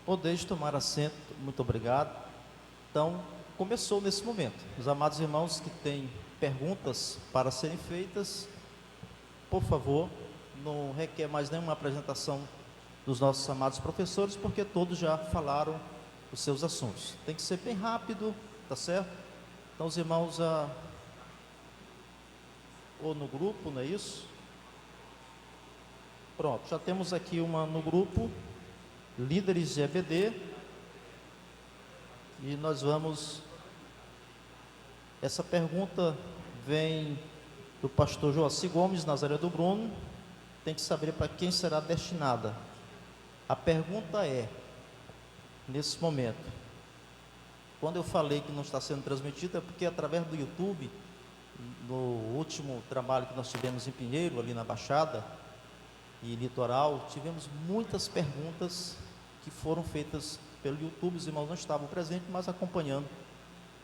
Podeis tomar assento, muito obrigado. Então, começou nesse momento. Os amados irmãos que têm perguntas para serem feitas, por favor, não requer mais nenhuma apresentação dos nossos amados professores, porque todos já falaram os seus assuntos. Tem que ser bem rápido, tá certo? Então, os irmãos, ou no grupo, não é isso? Pronto, já temos aqui uma no grupo, líderes de EBD, e nós vamos, essa pergunta vem do pastor Joaci Gomes, Nazaré do Bruno, tem que saber para quem será destinada. A pergunta é, nesse momento, quando eu falei que não está sendo transmitida, é porque através do YouTube, no último trabalho que nós tivemos em Pinheiro, ali na Baixada e Litoral, tivemos muitas perguntas que foram feitas pelo YouTube. Os irmãos não estavam presentes, mas acompanhando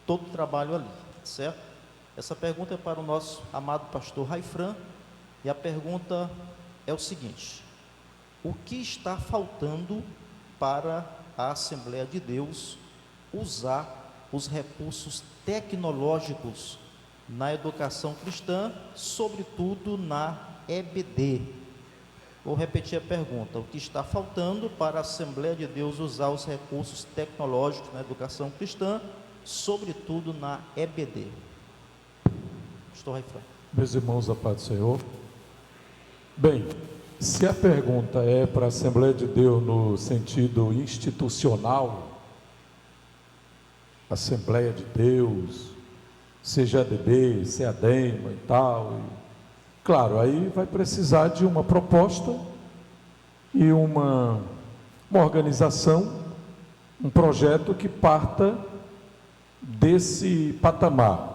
todo o trabalho ali, certo? Essa pergunta é para o nosso amado pastor Raifran, e a pergunta é o seguinte: o que está faltando para a Assembleia de Deus usar os recursos tecnológicos na educação cristã, sobretudo na EBD? Vou repetir a pergunta: o que está faltando para a Assembleia de Deus usar os recursos tecnológicos na educação cristã, sobretudo na EBD? Pastor Raifran. Meus irmãos, a paz do Senhor. Bem, se a pergunta é para a Assembleia de Deus no sentido institucional, Assembleia de Deus, seja ADB, CEADEMA e tal, claro, aí vai precisar de uma proposta e uma organização, um projeto que parta desse patamar.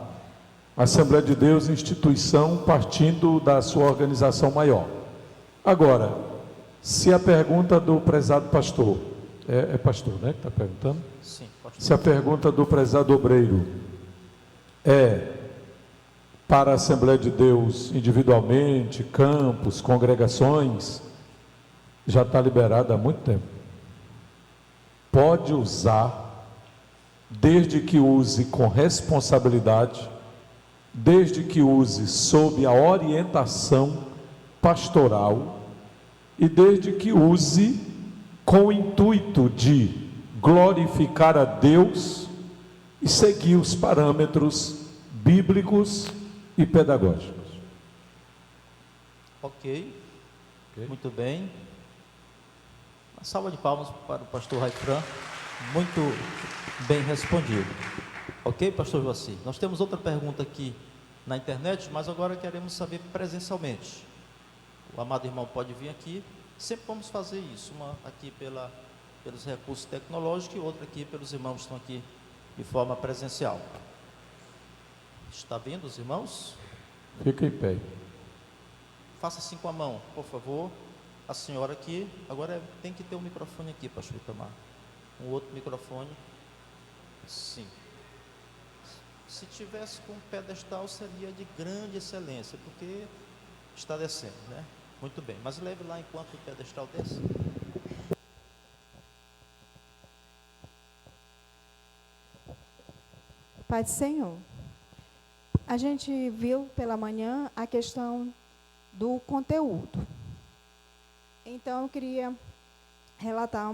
Assembleia de Deus, instituição, partindo da sua organização maior. Agora, se a pergunta do prezado pastor, é pastor, né, que está perguntando? Sim, pastor. Se a pergunta do prezado obreiro é para a Assembleia de Deus individualmente, campos, congregações, já está liberada há muito tempo. Pode usar, desde que use com responsabilidade, desde que use sob a orientação pastoral e desde que use com o intuito de glorificar a Deus e seguir os parâmetros bíblicos e pedagógicos. Ok, muito bem. Uma salva de palmas para o pastor Raifran, muito bem respondido. Ok, pastor Joaci? Nós temos outra pergunta aqui na internet, mas agora queremos saber presencialmente. O amado irmão pode vir aqui, sempre vamos fazer isso, uma aqui pelos recursos tecnológicos e outra aqui pelos irmãos que estão aqui de forma presencial. Está vindo os irmãos? Fica em pé. Faça assim com a mão, por favor. A senhora aqui, agora tem que ter um microfone aqui, pastor Itamar. Um outro microfone. Sim. Se tivesse com um pedestal, seria de grande excelência, porque está descendo, né? Muito bem, mas leve lá enquanto o pedestal desce. Pai do Senhor, a gente viu pela manhã a questão do conteúdo. Então, eu queria relatar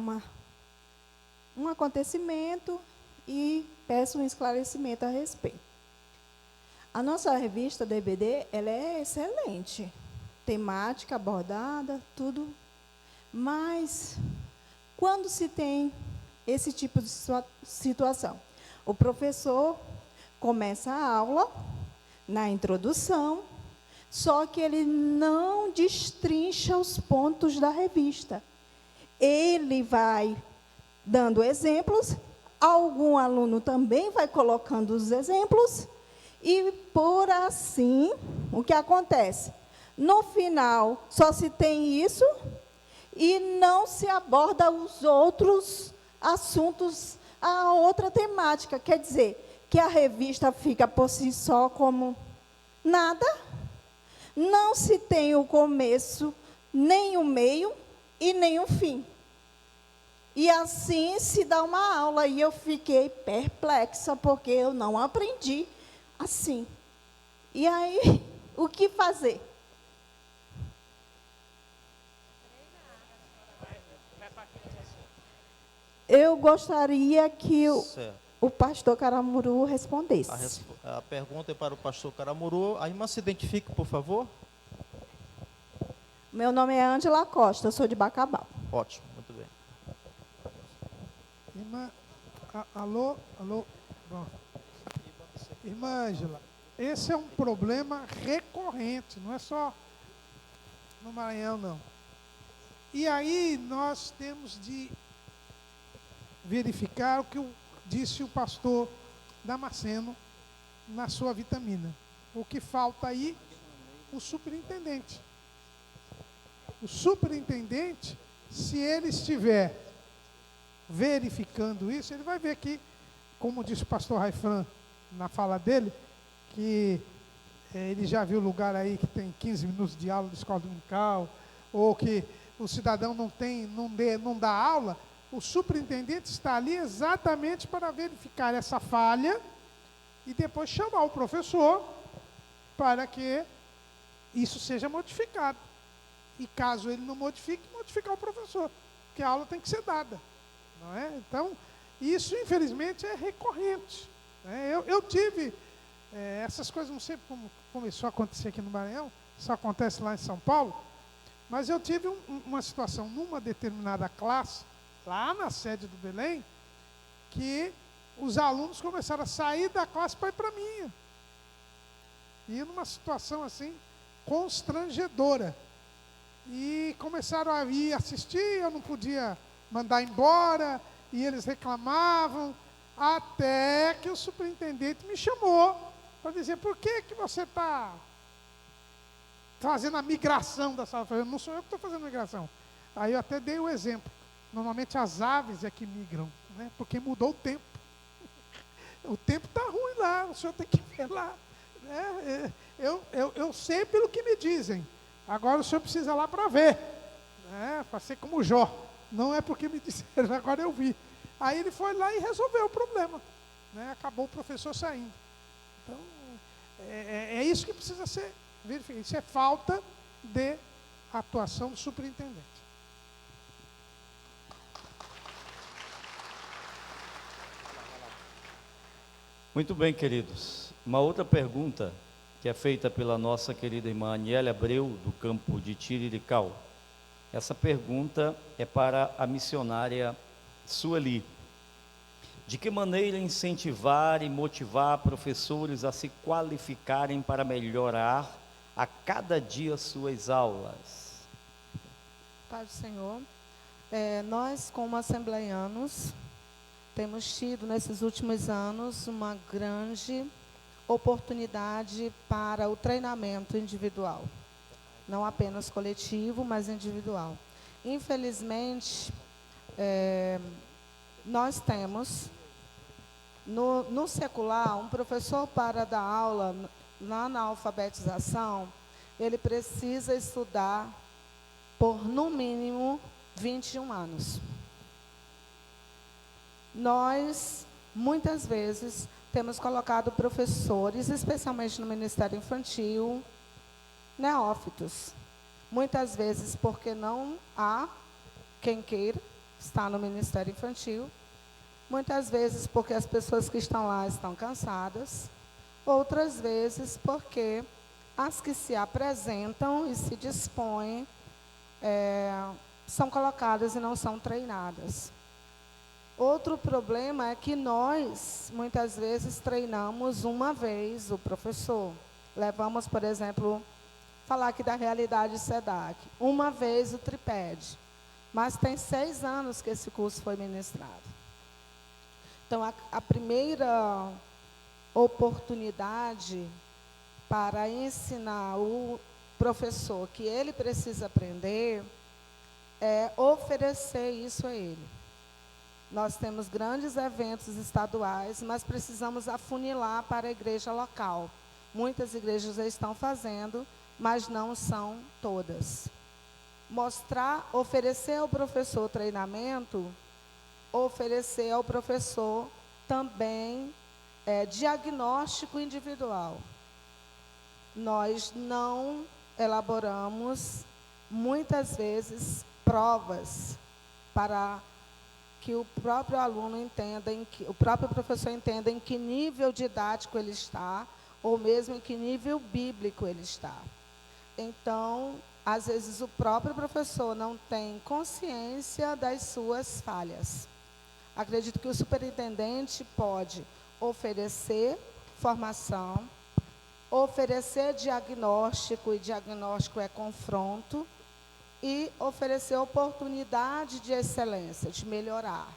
um acontecimento e peço um esclarecimento a respeito. A nossa revista da EBD, ela é excelente, temática abordada, tudo, mas quando se tem esse tipo de situação, o professor começa a aula na introdução, só que ele não destrincha os pontos da revista. Ele vai dando exemplos, algum aluno também vai colocando os exemplos, e por assim, o que acontece? No final, só se tem isso e não se aborda os outros assuntos, a outra temática. Quer dizer, que a revista fica por si só como nada, não se tem o começo, nem o meio e nem o fim. E assim se dá uma aula. E eu fiquei perplexa, porque eu não aprendi assim. E aí, o que fazer? Eu gostaria que Certo. o pastor Caramuru respondesse. A pergunta é para o pastor Caramuru. A irmã se identifique, por favor. Meu nome é Ângela Costa, eu sou de Bacabal. Ótimo, muito bem. Irmã, alô? Bom. Irmã Ângela, esse é um problema recorrente, não é só no Maranhão, não. E aí nós temos de verificar o que disse o pastor Damasceno na sua vitamina. O que falta aí? O superintendente. O superintendente, se ele estiver verificando isso, ele vai ver que, como disse o pastor Raifran na fala dele, que ele já viu lugar aí que tem 15 minutos de aula de escola dominical, ou que o cidadão não dá aula. O superintendente está ali exatamente para verificar essa falha e depois chamar o professor para que isso seja modificado. E caso ele não modifique, modificar o professor, porque a aula tem que ser dada, não é? Então, isso infelizmente é recorrente, né? Eu tive essas coisas, não sei como começou a acontecer aqui no Maranhão, isso acontece lá em São Paulo, mas eu tive uma situação numa determinada classe, lá na sede do Belém, que os alunos começaram a sair da classe para ir para a minha. E numa situação assim, constrangedora. E começaram a ir assistir, eu não podia mandar embora, e eles reclamavam, até que o superintendente me chamou para dizer: por que você está fazendo a migração da sala? Eu falei: não sou eu que estou fazendo a migração. Aí eu até dei o exemplo. Normalmente as aves é que migram, né? Porque mudou o tempo. O tempo está ruim lá, o senhor tem que ver lá. Né? Eu sei pelo que me dizem. Agora o senhor precisa ir lá para ver. Né? Para ser como Jó. Não é porque me disseram, agora eu vi. Aí ele foi lá e resolveu o problema. Né? Acabou o professor saindo. Então, é isso que precisa ser verificado. Isso é falta de atuação do superintendente. Muito bem, queridos. Uma outra pergunta que é feita pela nossa querida irmã Aniele Abreu, do campo de Tirirical. Essa pergunta é para a missionária Sueli. De que maneira incentivar e motivar professores a se qualificarem para melhorar a cada dia suas aulas? Pai do Senhor, nós como assembleianos temos tido nesses últimos anos uma grande oportunidade para o treinamento individual, não apenas coletivo, mas individual. Infelizmente, nós temos no secular um professor para dar aula lá na alfabetização, ele precisa estudar por no mínimo 21 anos. Nós, muitas vezes, temos colocado professores, especialmente no Ministério Infantil, neófitos. Muitas vezes porque não há quem queira estar no Ministério Infantil. Muitas vezes porque as pessoas que estão lá estão cansadas. Outras vezes porque as que se apresentam e se dispõem são colocadas e não são treinadas. Outro problema é que nós, muitas vezes, treinamos uma vez o professor. Levamos, por exemplo, falar aqui da realidade SEDAC, uma vez o tripede. Mas tem 6 anos que esse curso foi ministrado. Então, a primeira oportunidade para ensinar o professor que ele precisa aprender é oferecer isso a ele. Nós temos grandes eventos estaduais, mas precisamos afunilar para a igreja local. Muitas igrejas já estão fazendo, mas não são todas. Oferecer ao professor treinamento oferecer ao professor também diagnóstico individual. Nós não elaboramos, muitas vezes, provas para que o próprio aluno entenda, o próprio professor entenda em que nível didático ele está, ou mesmo em que nível bíblico ele está. Então, às vezes, o próprio professor não tem consciência das suas falhas. Acredito que o superintendente pode oferecer formação, oferecer diagnóstico, e diagnóstico é confronto, e oferecer oportunidade de excelência, de melhorar.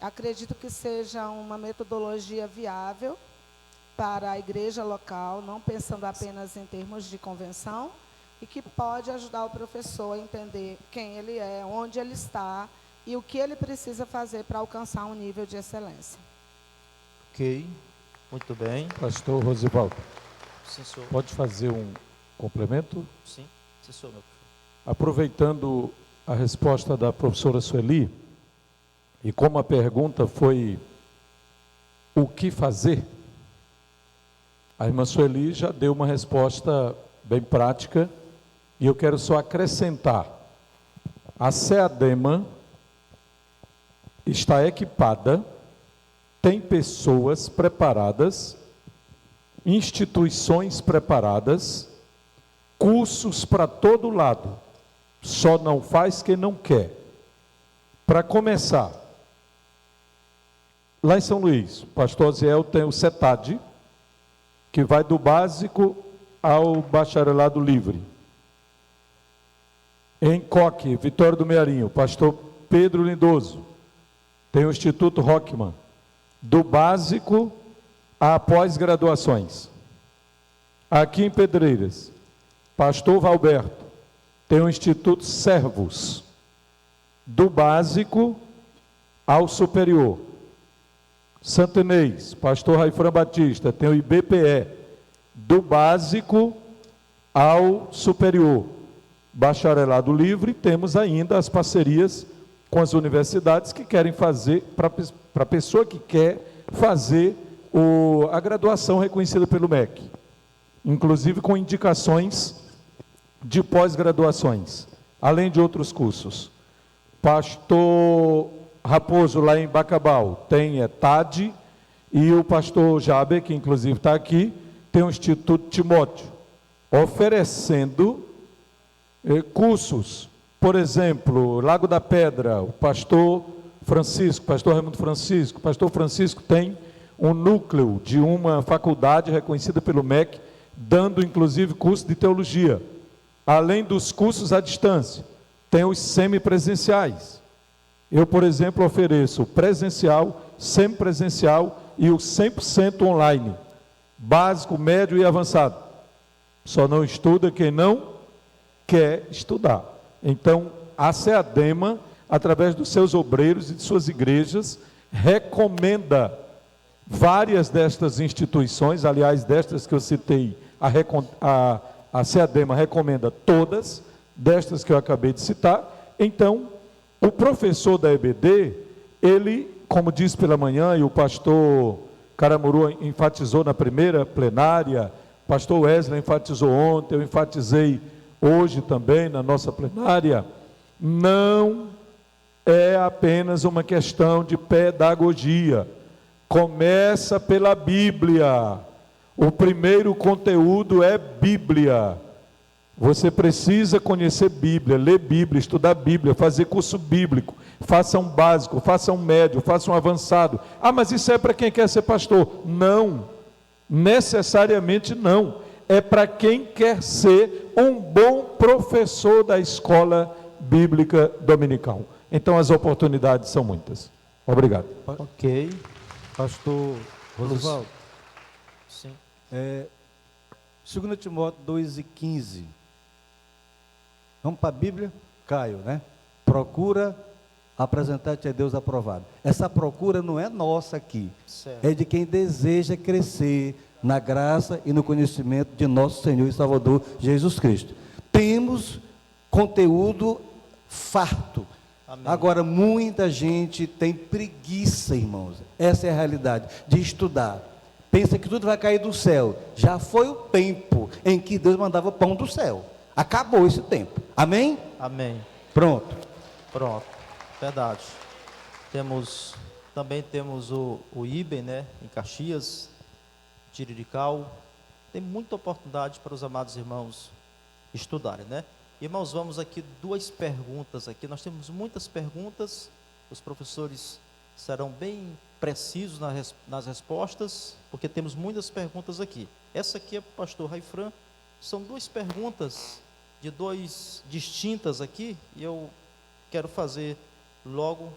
Acredito que seja uma metodologia viável para a igreja local, não pensando apenas em termos de convenção, e que pode ajudar o professor a entender quem ele é, onde ele está e o que ele precisa fazer para alcançar um nível de excelência. Ok, muito bem. Pastor Rosivaldo, Sim, senhor. pode fazer um complemento? Sim, senhor, meu. Aproveitando a resposta da professora Sueli, e como a pergunta foi o que fazer, a irmã Sueli já deu uma resposta bem prática, e eu quero só acrescentar: a SEADEMA está equipada, tem pessoas preparadas, instituições preparadas, cursos para todo lado, só não faz quem não quer. Para começar, lá em São Luís, o pastor Aziel tem o CETAD, que vai do básico ao bacharelado livre. Em Coque, Vitória do Mearinho, o pastor Pedro Lindoso tem o Instituto Rockman, do básico a pós-graduações. Aqui em Pedreiras, pastor Valberto tem o Instituto Servos, do básico ao superior. Santo Inês, pastor Raifran Batista tem o IBPE, do básico ao superior. Bacharelado livre, temos ainda as parcerias com as universidades que querem fazer, para a pessoa que quer fazer a graduação reconhecida pelo MEC, inclusive com indicações de pós-graduações, além de outros cursos. Pastor Raposo, lá em Bacabal, tem ETAD, e o pastor Jaber, que inclusive está aqui, tem o Instituto Timóteo, oferecendo cursos. Por exemplo, Lago da Pedra, o pastor Francisco, pastor Raimundo Francisco, pastor Francisco tem um núcleo de uma faculdade reconhecida pelo MEC, dando inclusive curso de teologia. Além dos cursos à distância, tem os semipresenciais. Eu, por exemplo, ofereço o presencial, semipresencial e o 100% online, básico, médio e avançado. Só não estuda quem não quer estudar. Então, a SEADEMA, através dos seus obreiros e de suas igrejas, recomenda várias destas instituições, aliás, destas que eu citei, a SEADEMA recomenda todas, destas que eu acabei de citar. Então, o professor da EBD, ele, como disse pela manhã, e o pastor Caramuru enfatizou na primeira plenária, o pastor Wesley enfatizou ontem, eu enfatizei hoje também na nossa plenária, não é apenas uma questão de pedagogia. Começa pela Bíblia. O primeiro conteúdo é Bíblia. Você precisa conhecer Bíblia, ler Bíblia, estudar Bíblia, fazer curso bíblico. Faça um básico, faça um médio, faça um avançado. Ah, mas isso é para quem quer ser pastor. Não, necessariamente não. É para quem quer ser um bom professor da escola bíblica dominical. Então as oportunidades são muitas. Obrigado. Ok. Pastor Rosivaldo, Sim. 2 Timóteo 2:15. Vamos para a Bíblia? Caio, né? Procura apresentar-te a Deus aprovado. Essa procura não é nossa aqui. Certo. É de quem deseja crescer na graça e no conhecimento de nosso Senhor e Salvador Jesus Cristo. Temos conteúdo farto. Amém. Agora, muita gente tem preguiça, irmãos. Essa é a realidade, de estudar. Pensa que tudo vai cair do céu. Já foi o tempo em que Deus mandava pão do céu. Acabou esse tempo. Amém? Amém. Pronto. Pronto. Verdade. Também temos o IBEM, né, em Caxias, Tirirical. Tem muita oportunidade para os amados irmãos estudarem, né? Irmãos, vamos aqui 2 perguntas aqui. Nós temos muitas perguntas. Os professores serão bem precisos nas respostas, porque temos muitas perguntas aqui. Essa aqui é para o pastor Raifran. São 2 perguntas de 2 distintas aqui, e eu quero fazer logo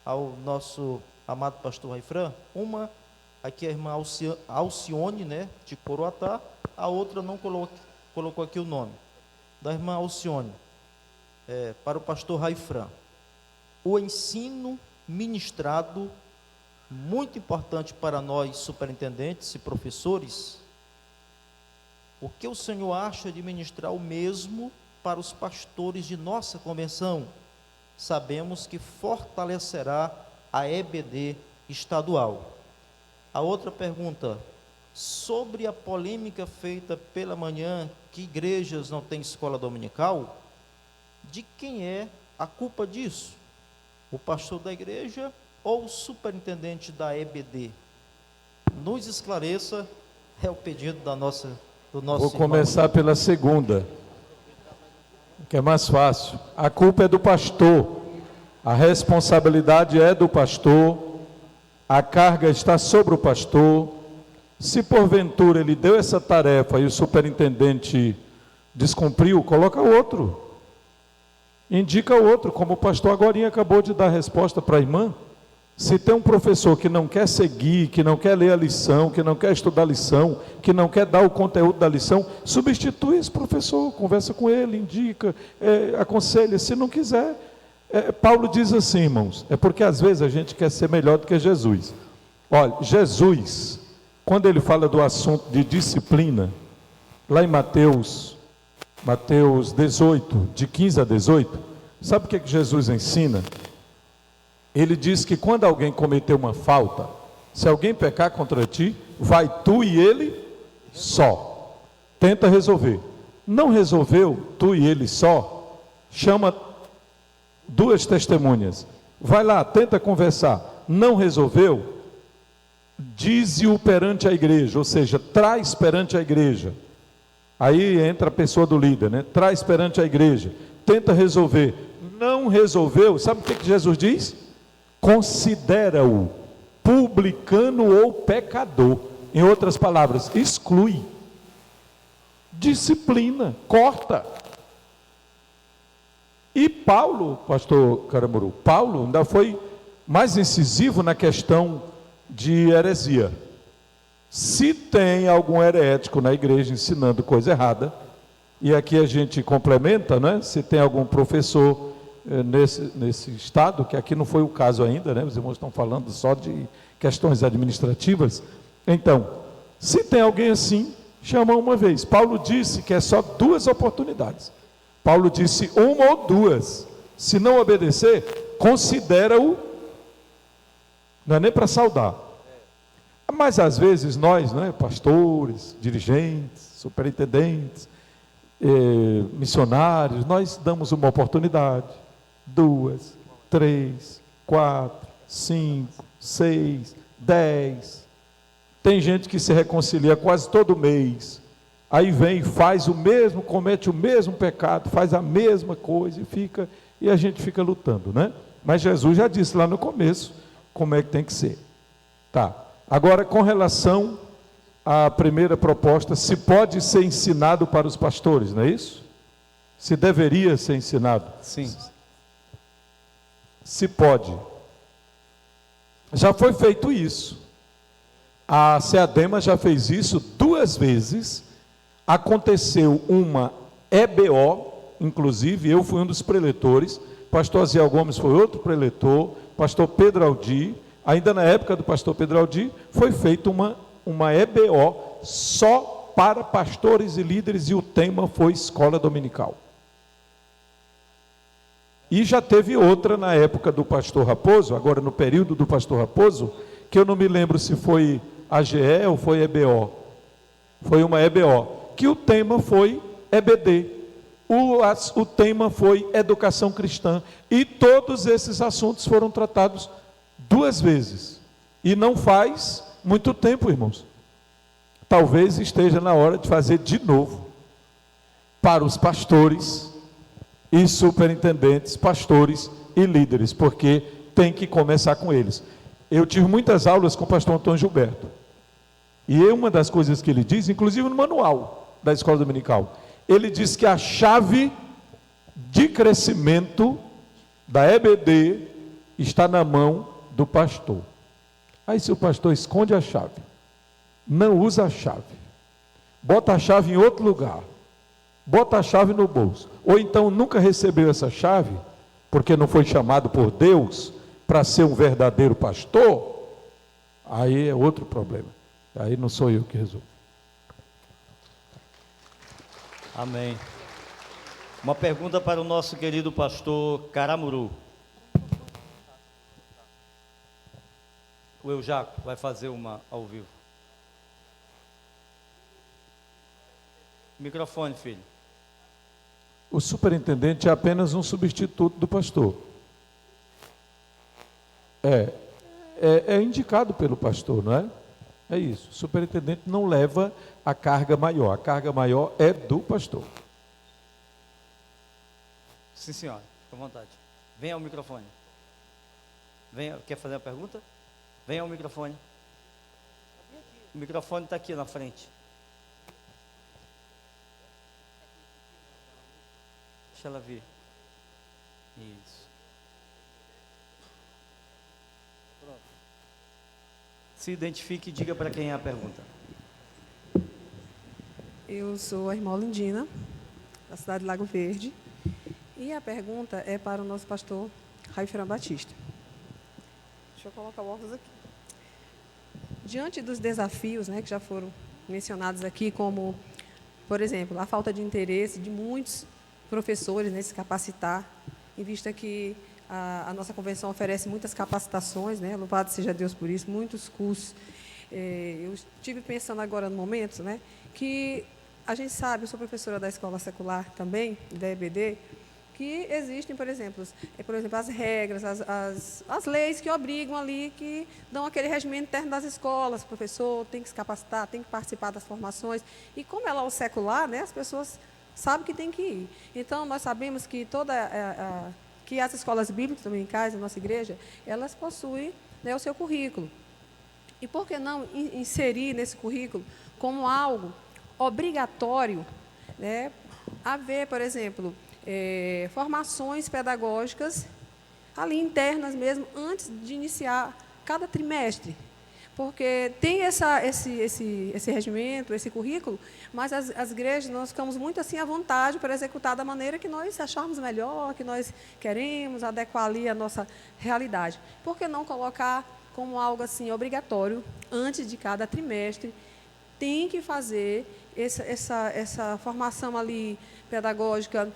ao nosso amado pastor Raifran. Uma, aqui é a irmã Alcione, né, de Coroatá. A outra não colocou aqui o nome. Da irmã Alcione, para o pastor Raifran. O ensino ministrado, muito importante para nós superintendentes e professores. O que o Senhor acha de ministrar o mesmo para os pastores de nossa convenção? Sabemos que fortalecerá a EBD estadual. A outra pergunta, sobre a polêmica feita pela manhã, que igrejas não têm escola dominical, de quem é a culpa disso? O pastor da igreja ou o superintendente da EBD? Nos esclareça, é o pedido do nosso Vou começar pela segunda, que é mais fácil. A culpa é do pastor, a responsabilidade é do pastor, a carga está sobre o pastor. Se porventura ele deu essa tarefa e o superintendente descumpriu, coloca outro, indica outro, como o pastor agorinha acabou de dar a resposta para a irmã. Se tem um professor que não quer seguir, que não quer ler a lição, que não quer estudar a lição, que não quer dar o conteúdo da lição, substitui esse professor, conversa com ele, indica, aconselha. Se não quiser, Paulo diz assim, irmãos, é porque às vezes a gente quer ser melhor do que Jesus. Olha, Jesus, quando ele fala do assunto de disciplina, lá em Mateus 18, de 15 a 18, sabe o que Jesus ensina? Ele diz que quando alguém cometeu uma falta, se alguém pecar contra ti, vai tu e ele só. Tenta resolver. Não resolveu, tu e ele só, chama 2 testemunhas. Vai lá, tenta conversar. Não resolveu, dize-o perante a igreja, ou seja, traz perante a igreja. Aí entra a pessoa do líder, né? Traz perante a igreja, tenta resolver. Não resolveu, sabe o que Jesus diz? Considera-o publicano ou pecador. Em outras palavras, exclui, disciplina, corta. E Paulo, pastor Caramuru, Paulo ainda foi mais incisivo na questão de heresia. Se tem algum herético na igreja ensinando coisa errada, e aqui a gente complementa, né? Se tem algum professor nesse estado, que aqui não foi o caso ainda, né? Os irmãos estão falando só de questões administrativas. Então, se tem alguém assim, chama uma vez. Paulo disse que é só 2 oportunidades. Paulo disse 1 ou 2. Se não obedecer, considera-o, não é nem para saudar. Mas às vezes nós, né, pastores, dirigentes, superintendentes, missionários, nós damos uma oportunidade, 2, 3, 4, 5, 6, 10. Tem gente que se reconcilia quase todo mês, aí vem e faz o mesmo, comete o mesmo pecado, faz a mesma coisa e a gente fica lutando, né? Mas Jesus já disse lá no começo como é que tem que ser. Tá. Agora, com relação à primeira proposta, se pode ser ensinado para os pastores, não é isso? Se deveria ser ensinado? Sim. Se pode. Já foi feito isso. A SEADEMA já fez isso 2 vezes. Aconteceu uma EBO, inclusive eu fui um dos preletores, pastor Ziel Gomes foi outro preletor, pastor Pedro Aldi, ainda na época do pastor Pedro Aldi, foi feita uma EBO só para pastores e líderes, e o tema foi escola dominical. E já teve outra na época do pastor Raposo, agora no período do pastor Raposo, que eu não me lembro se foi AGE ou foi EBO. Foi uma EBO, que o tema foi EBD. O tema foi educação cristã. E todos esses assuntos foram tratados 2 vezes. E não faz muito tempo, irmãos. Talvez esteja na hora de fazer de novo para os pastores e superintendentes, pastores e líderes, porque tem que começar com eles. Eu tive muitas aulas com o pastor Antônio Gilberto. E uma das coisas que ele diz, inclusive no manual da escola dominical, ele diz que a chave de crescimento da EBD está na mão do pastor. Aí se o pastor esconde a chave, não usa a chave, bota a chave em outro lugar, bota a chave no bolso, ou então nunca recebeu essa chave, porque não foi chamado por Deus para ser um verdadeiro pastor, aí é outro problema. Aí não sou eu que resolvo. Amém. Uma pergunta para o nosso querido pastor Caramuru. O Eujaco vai fazer uma ao vivo. Microfone, filho. O superintendente é apenas um substituto do pastor. É indicado pelo pastor, não é? É isso. O superintendente não leva a carga maior. A carga maior é do pastor. Sim, senhora. Fique à vontade. Venha ao microfone. Venha. Quer fazer a pergunta? Venha ao microfone. O microfone está aqui na frente. Deixa ela vir. Isso. Pronto. Se identifique e diga para quem é a pergunta. Eu sou a irmã Lindina, da cidade de Lago Verde. E a pergunta é para o nosso pastor Raifran Batista. Deixa eu colocar o óculos aqui. Diante dos desafios, né, que já foram mencionados aqui, como, por exemplo, a falta de interesse de muitos professores, né, se capacitar, em vista que a nossa convenção oferece muitas capacitações, né, louvado seja Deus por isso, muitos cursos. Eu estive pensando agora no momento, né, que a gente sabe, eu sou professora da escola secular também, da EBD, que existem, por exemplo, as regras, as leis que obrigam ali, que dão aquele regimento interno das escolas, o professor tem que se capacitar, tem que participar das formações, e como ela é o secular, né, as pessoas sabem que tem que ir. Então, nós sabemos que que as escolas bíblicas dominicais da nossa igreja, elas possuem, né, o seu currículo. E por que não inserir nesse currículo como algo obrigatório, né, haver, por exemplo, formações pedagógicas ali internas mesmo, antes de iniciar cada trimestre. Porque tem esse regimento, esse currículo, mas as igrejas, nós ficamos muito assim à vontade para executar da maneira que nós acharmos melhor, que nós queremos, adequar ali a nossa realidade. Por que não colocar como algo assim obrigatório, antes de cada trimestre, tem que fazer essa formação ali pedagógica,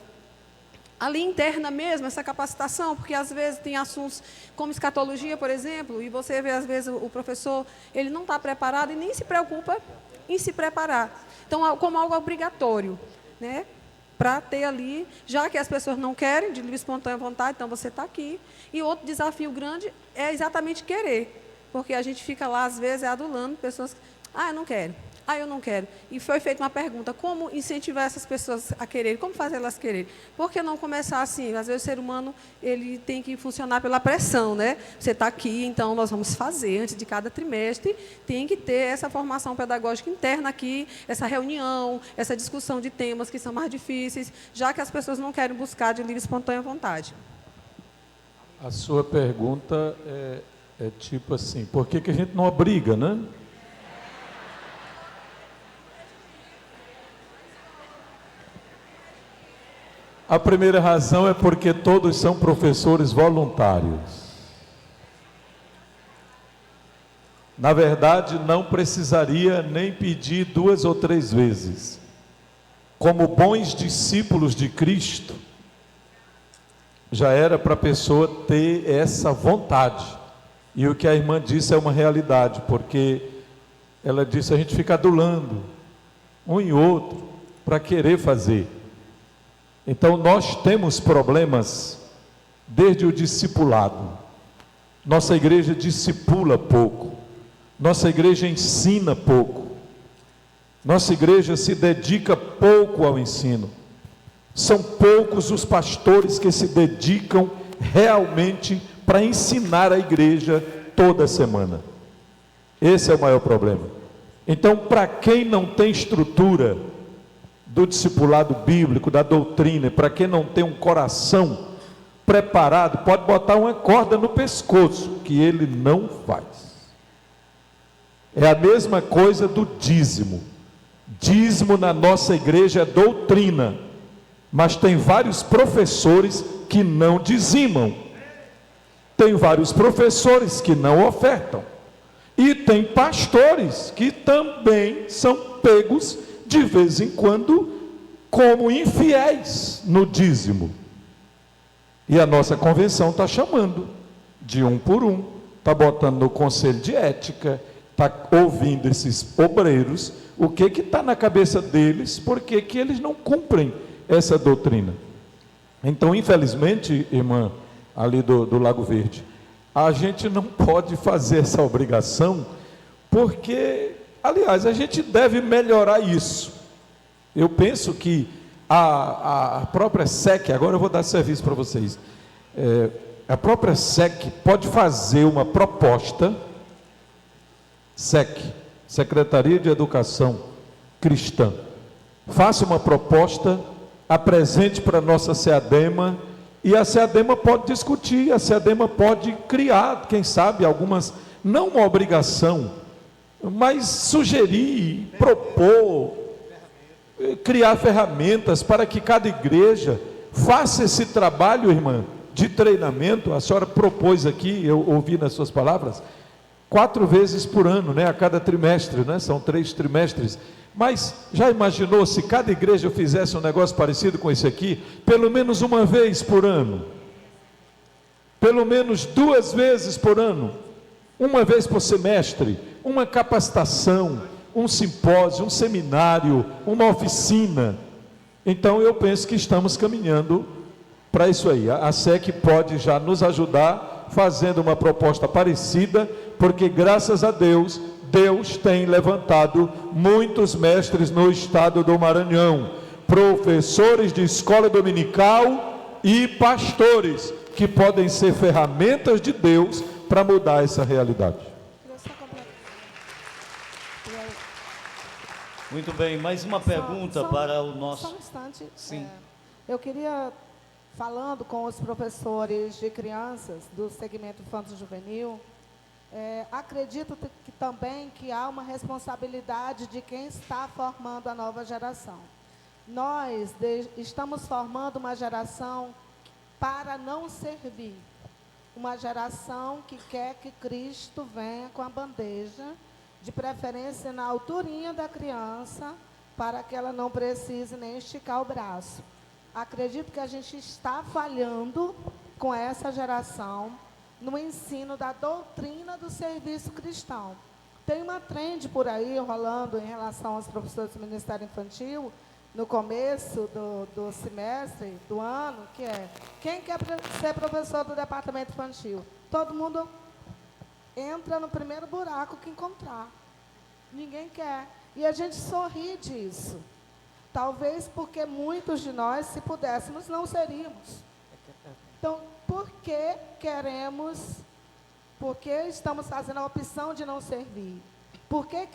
ali interna mesmo, essa capacitação, porque às vezes tem assuntos como escatologia, por exemplo, e você vê às vezes o professor, ele não está preparado e nem se preocupa em se preparar. Então, como algo obrigatório, né, para ter ali, já que as pessoas não querem, de livre e espontânea vontade, então você está aqui. E outro desafio grande é exatamente querer, porque a gente fica lá, às vezes, adulando pessoas, eu não quero. Eu não quero. E foi feita uma pergunta, como incentivar essas pessoas a quererem? Como fazer elas quererem? Por que não começar assim? Às vezes o ser humano, ele tem que funcionar pela pressão, né? Você está aqui, então nós vamos fazer, antes de cada trimestre, tem que ter essa formação pedagógica interna aqui, essa reunião, essa discussão de temas que são mais difíceis, já que as pessoas não querem buscar de livre e espontânea vontade. A sua pergunta é tipo assim, por que a gente não obriga, né? A primeira razão é porque todos são professores voluntários. Na verdade, não precisaria nem pedir 2 ou 3 vezes. Como bons discípulos de Cristo, já era para a pessoa ter essa vontade. E o que a irmã disse é uma realidade, porque ela disse: a gente fica adulando um e outro para querer fazer. Então nós temos problemas desde o discipulado. Nossa igreja discipula pouco, nossa igreja ensina pouco, nossa igreja se dedica pouco ao ensino. São poucos os pastores que se dedicam realmente para ensinar a igreja toda semana. Esse é o maior problema. Então, para quem não tem estrutura do discipulado bíblico, da doutrina, para quem não tem um coração preparado, pode botar uma corda no pescoço, que ele não faz. É a mesma coisa do dízimo. Dízimo na nossa igreja é doutrina, mas tem vários professores que não dizimam, tem vários professores que não ofertam, e tem pastores que também são pegos de vez em quando como infiéis no dízimo. E a nossa convenção está chamando de um por um, está botando no conselho de ética, está ouvindo esses obreiros, o que está na cabeça deles, porque que eles não cumprem essa doutrina. Então, infelizmente, irmã, ali do Lago Verde, a gente não pode fazer essa obrigação, porque, aliás, a gente deve melhorar isso. Eu penso que a própria SEC, agora eu vou dar serviço para vocês, a própria SEC pode fazer uma proposta, SEC, Secretaria de Educação Cristã, faça uma proposta, apresente para a nossa SEADEMA, e a SEADEMA pode discutir, a SEADEMA pode criar, quem sabe, algumas, não uma obrigação, mas sugerir, propor, criar ferramentas para que cada igreja faça esse trabalho, irmã, de treinamento. A senhora propôs aqui, eu ouvi nas suas palavras, 4 vezes por ano, né, a cada trimestre, né, são 3 trimestres, mas já imaginou se cada igreja fizesse um negócio parecido com esse aqui, pelo menos uma vez por ano, pelo menos 2 vezes por ano, uma vez por semestre, uma capacitação, um simpósio, um seminário, uma oficina. Então eu penso que estamos caminhando para isso aí. A SEC pode já nos ajudar fazendo uma proposta parecida, porque graças a Deus, Deus tem levantado muitos mestres no estado do Maranhão, professores de escola dominical e pastores, que podem ser ferramentas de Deus para mudar essa realidade. Muito bem, mais uma pergunta para o nosso... Só um instante. Sim. Eu queria, falando com os professores de crianças do segmento infanto-juvenil, acredito que também que há uma responsabilidade de quem está formando a nova geração. Nós estamos formando uma geração para não servir, uma geração que quer que Cristo venha com a bandeja, de preferência na alturinha da criança, para que ela não precise nem esticar o braço. Acredito que a gente está falhando com essa geração no ensino da doutrina do serviço cristão. Tem uma trend por aí rolando em relação aos professores do Ministério Infantil, no começo do semestre, do ano, que é: quem quer ser professor do departamento infantil? Todo mundo entra no primeiro buraco que encontrar. Ninguém quer. E a gente sorri disso. Talvez porque muitos de nós, se pudéssemos, não seríamos. Então, por que queremos, por que estamos fazendo a opção de não servir? Por que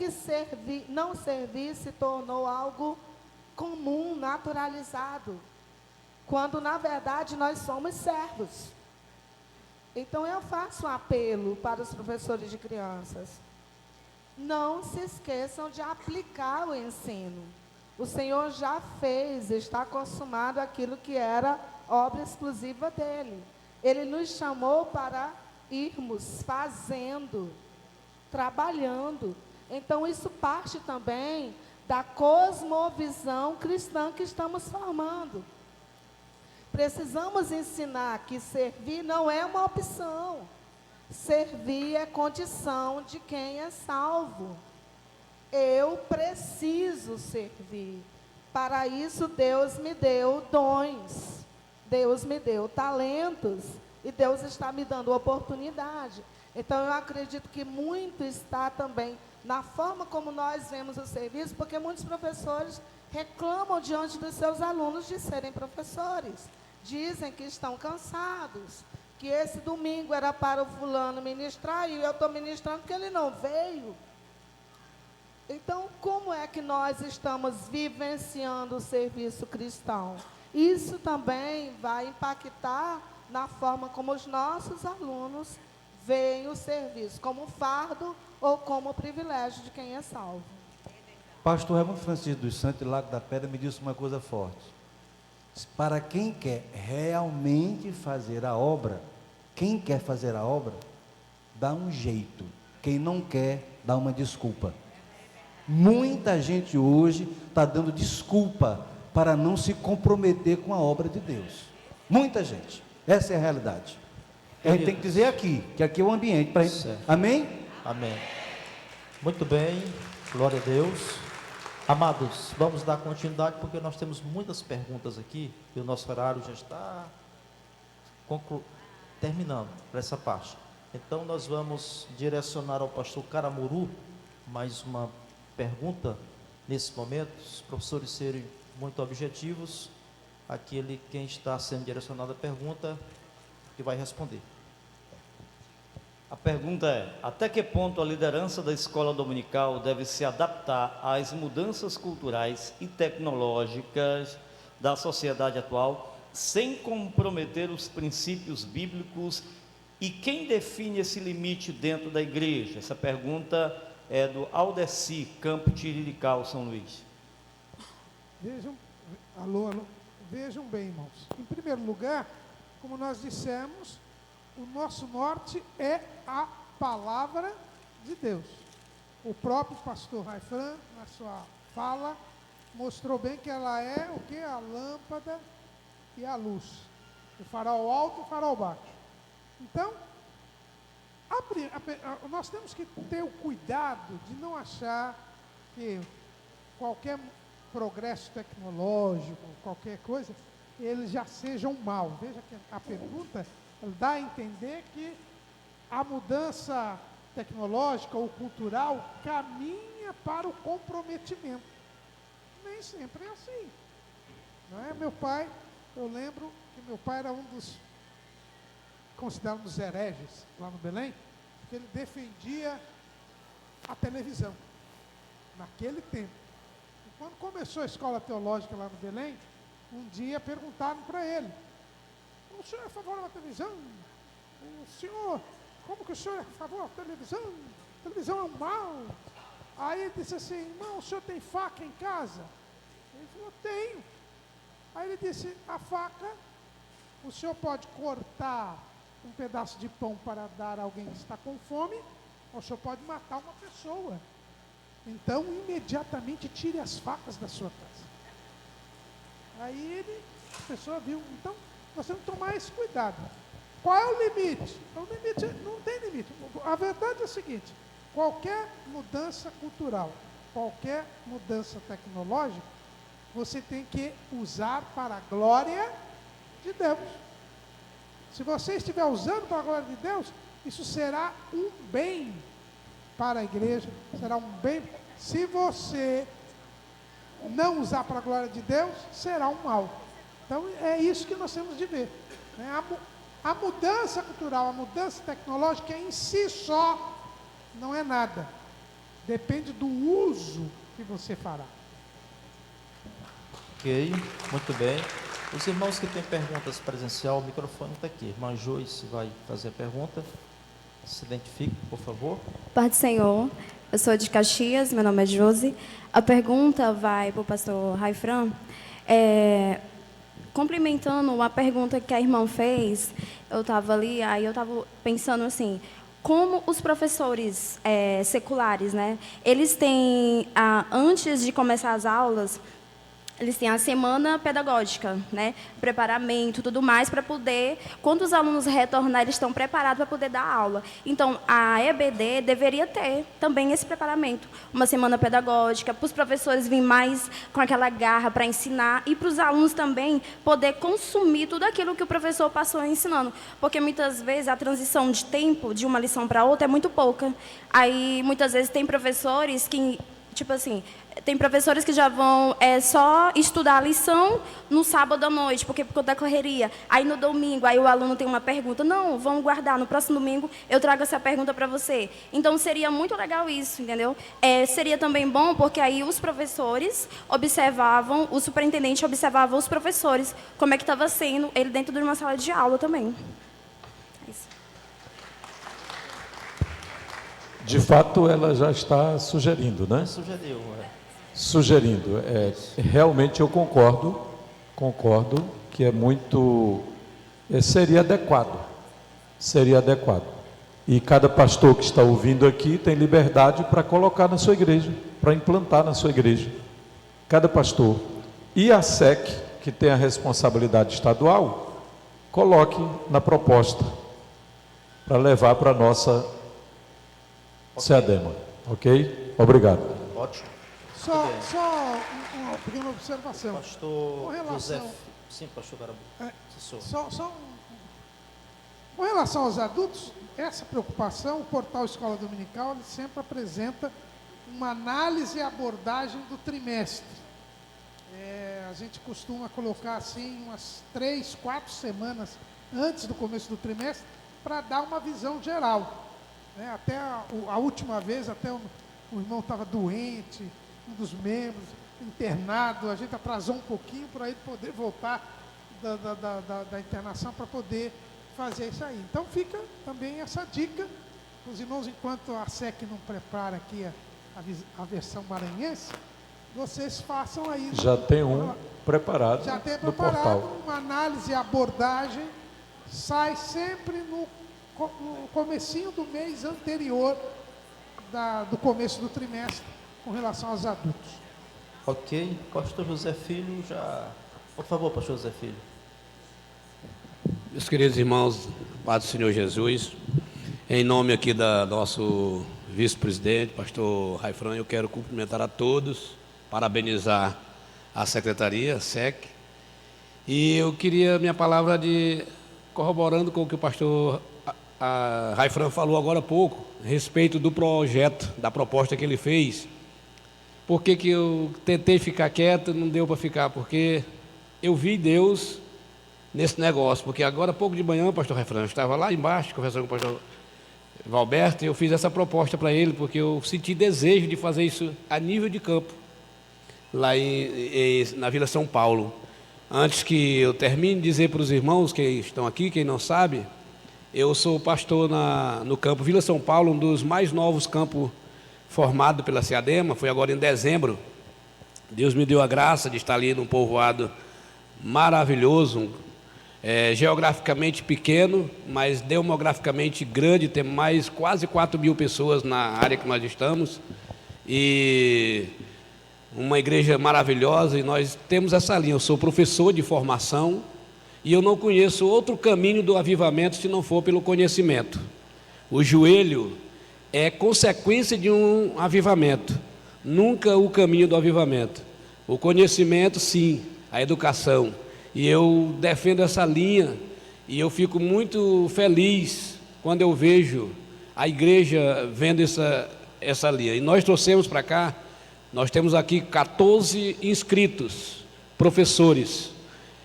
não servir se tornou algo comum, naturalizado, quando, na verdade, nós somos servos? Então, eu faço um apelo para os professores de crianças. Não se esqueçam de aplicar o ensino. O Senhor já fez, está consumado aquilo que era obra exclusiva dele. Ele nos chamou para irmos fazendo, trabalhando. Então, isso parte também da cosmovisão cristã que estamos formando. precisamos ensinar que servir não é uma opção. Servir é condição de quem é salvo. Eu preciso servir. Para isso, Deus me deu dons. Deus me deu talentos. E Deus está me dando oportunidade. Então, eu acredito que muito está também na forma como nós vemos o serviço, porque muitos professores reclamam diante dos seus alunos de serem professores. Dizem que estão cansados, que esse domingo era para o fulano ministrar e eu estou ministrando porque ele não veio. Então, como é que nós estamos vivenciando o serviço cristão? Isso também vai impactar na forma como os nossos alunos veem o serviço, como fardo ou como privilégio de quem é salvo. Pastor Raimundo Francisco dos Santos, Lago da Pedra, me disse uma coisa forte. Para quem quer realmente fazer a obra, quem quer fazer a obra, dá um jeito. Quem não quer, dá uma desculpa. Muita gente hoje está dando desculpa para não se comprometer com a obra de Deus. Muita gente. Essa é a realidade. A gente tem que dizer aqui, que aqui é o ambiente para gente. Amém? Amém. Muito bem, glória a Deus. Amados, vamos dar continuidade porque nós temos muitas perguntas aqui e o nosso horário já está terminando para essa parte. Então nós vamos direcionar ao pastor Caramuru mais uma pergunta nesse momento, os professores serem muito objetivos, quem está sendo direcionado a pergunta que vai responder. A pergunta é: até que ponto a liderança da escola dominical deve se adaptar às mudanças culturais e tecnológicas da sociedade atual, sem comprometer os princípios bíblicos? E quem define esse limite dentro da igreja? Essa pergunta é do Aldeci, Campo Tirirical, São Luís. Vejam bem, irmãos. Em primeiro lugar, como nós dissemos, o nosso norte é a palavra de Deus. O próprio pastor Raifran, na sua fala, mostrou bem que ela é o que? A lâmpada e a luz. O farol alto e o farol baixo. Então, nós temos que ter o cuidado de não achar que qualquer progresso tecnológico, qualquer coisa, ele já seja um mal. Veja que a pergunta dá a entender que a mudança tecnológica ou cultural caminha para o comprometimento. Nem sempre é assim. Não é? Meu pai, eu lembro que meu pai era um dos considerados hereges lá no Belém, porque ele defendia a televisão naquele tempo. E quando começou a escola teológica lá no Belém, um dia perguntaram para ele: o senhor é a favor da televisão? O senhor, como que o senhor é a favor da televisão? A televisão é um mal. Aí ele disse assim: irmão, o senhor tem faca em casa? Ele falou: tenho. Aí ele disse: a faca, o senhor pode cortar um pedaço de pão para dar a alguém que está com fome, ou o senhor pode matar uma pessoa. Então, imediatamente tire as facas da sua casa. Aí a pessoa viu. Então, nós temos que tomar esse cuidado. Qual é o limite? O limite não tem limite. A verdade é a seguinte: qualquer mudança cultural, qualquer mudança tecnológica, você tem que usar para a glória de Deus. Se você estiver usando para a glória de Deus, isso será um bem para a igreja, será um bem. Se você não usar para a glória de Deus, será um mal. Então, é isso que nós temos de ver. Né? A mudança cultural, a mudança tecnológica em si só não é nada. Depende do uso que você fará. Ok, muito bem. Os irmãos que têm perguntas presencial, o microfone está aqui. Irmã Joyce vai fazer a pergunta. Se identifique, por favor. Paz do Senhor. Eu sou de Caxias, meu nome é Josi. A pergunta vai para o pastor Raifran. Complementando a pergunta que a irmã fez, eu estava ali, aí eu estava pensando assim, como os professores seculares, né, eles têm, antes de começar as aulas, eles têm a semana pedagógica, né? Preparamento, tudo mais, para poder, quando os alunos retornarem, eles estão preparados para poder dar aula. Então, a EBD deveria ter também esse preparamento, uma semana pedagógica, para os professores virem mais com aquela garra para ensinar e para os alunos também poder consumir tudo aquilo que o professor passou ensinando. Porque, muitas vezes, a transição de tempo de uma lição para outra é muito pouca. Aí, muitas vezes, tem professores que, tipo assim, tem professores que já vão só estudar a lição no sábado à noite, porque por conta da correria. Aí no domingo, aí o aluno tem uma pergunta. Não, vamos guardar, no próximo domingo eu trago essa pergunta para você. Então seria muito legal isso, entendeu? Seria também bom porque aí os professores observavam, o superintendente observava os professores, como é que estava sendo ele dentro de uma sala de aula também. É isso. De fato, ela já está sugerindo, né? Sugeriu. Sugerindo. Realmente eu concordo que é muito... seria adequado. E cada pastor que está ouvindo aqui tem liberdade para colocar na sua igreja, para implantar na sua igreja. Cada pastor. E a SEC, que tem a responsabilidade estadual, coloque na proposta para levar para a nossa SEADEMA. Ok? Obrigado. Ótimo. Só uma pequena observação. Pastor Com relação- José... Sim, pastor Garabu. Com relação aos adultos, essa preocupação, o portal Escola Dominical, ele sempre apresenta uma análise e abordagem do trimestre. A gente costuma colocar assim umas 3, 4 semanas antes do começo do trimestre para dar uma visão geral. Até a última vez, até o irmão estava doente, um dos membros, internado, a gente atrasou um pouquinho para ele poder voltar da internação para poder fazer isso aí. Então fica também essa dica para os irmãos, enquanto a SEC não prepara aqui a versão maranhense, vocês façam aí. Já tem preparado já tem no preparado portal. uma análise e abordagem, sai sempre no comecinho do mês anterior do começo do trimestre, com relação aos adultos. Ok. Pastor José Filho já... Por favor, pastor José Filho. Meus queridos irmãos, Paz do Senhor Jesus, em nome aqui da nosso vice-presidente, pastor Raifran, eu quero cumprimentar a todos, parabenizar a secretaria, a SEC, e eu queria minha palavra corroborando com o que o pastor Raifran falou agora há pouco, a respeito do projeto, da proposta que ele fez. Por que eu tentei ficar quieto, não deu para ficar? Porque eu vi Deus nesse negócio. Porque agora, pouco de manhã, pastor Raifran, eu estava lá embaixo, conversando com o pastor Valberto, e eu fiz essa proposta para ele, porque eu senti desejo de fazer isso a nível de campo, lá na Vila São Paulo. Antes que eu termine, dizer para os irmãos que estão aqui, quem não sabe, eu sou pastor no campo Vila São Paulo, um dos mais novos campos formados pela SEADEMA, foi agora em dezembro. Deus me deu a graça de estar ali num povoado maravilhoso, geograficamente pequeno, mas demograficamente grande, tem mais quase 4.000 pessoas na área que nós estamos, e uma igreja maravilhosa, e nós temos essa linha. Eu sou professor de formação, e eu não conheço outro caminho do avivamento se não for pelo conhecimento. O joelho é consequência de um avivamento, nunca o caminho do avivamento. O conhecimento, sim, a educação. E eu defendo essa linha, e eu fico muito feliz quando eu vejo a igreja vendo essa linha. E nós trouxemos para cá, nós temos aqui 14 inscritos, professores,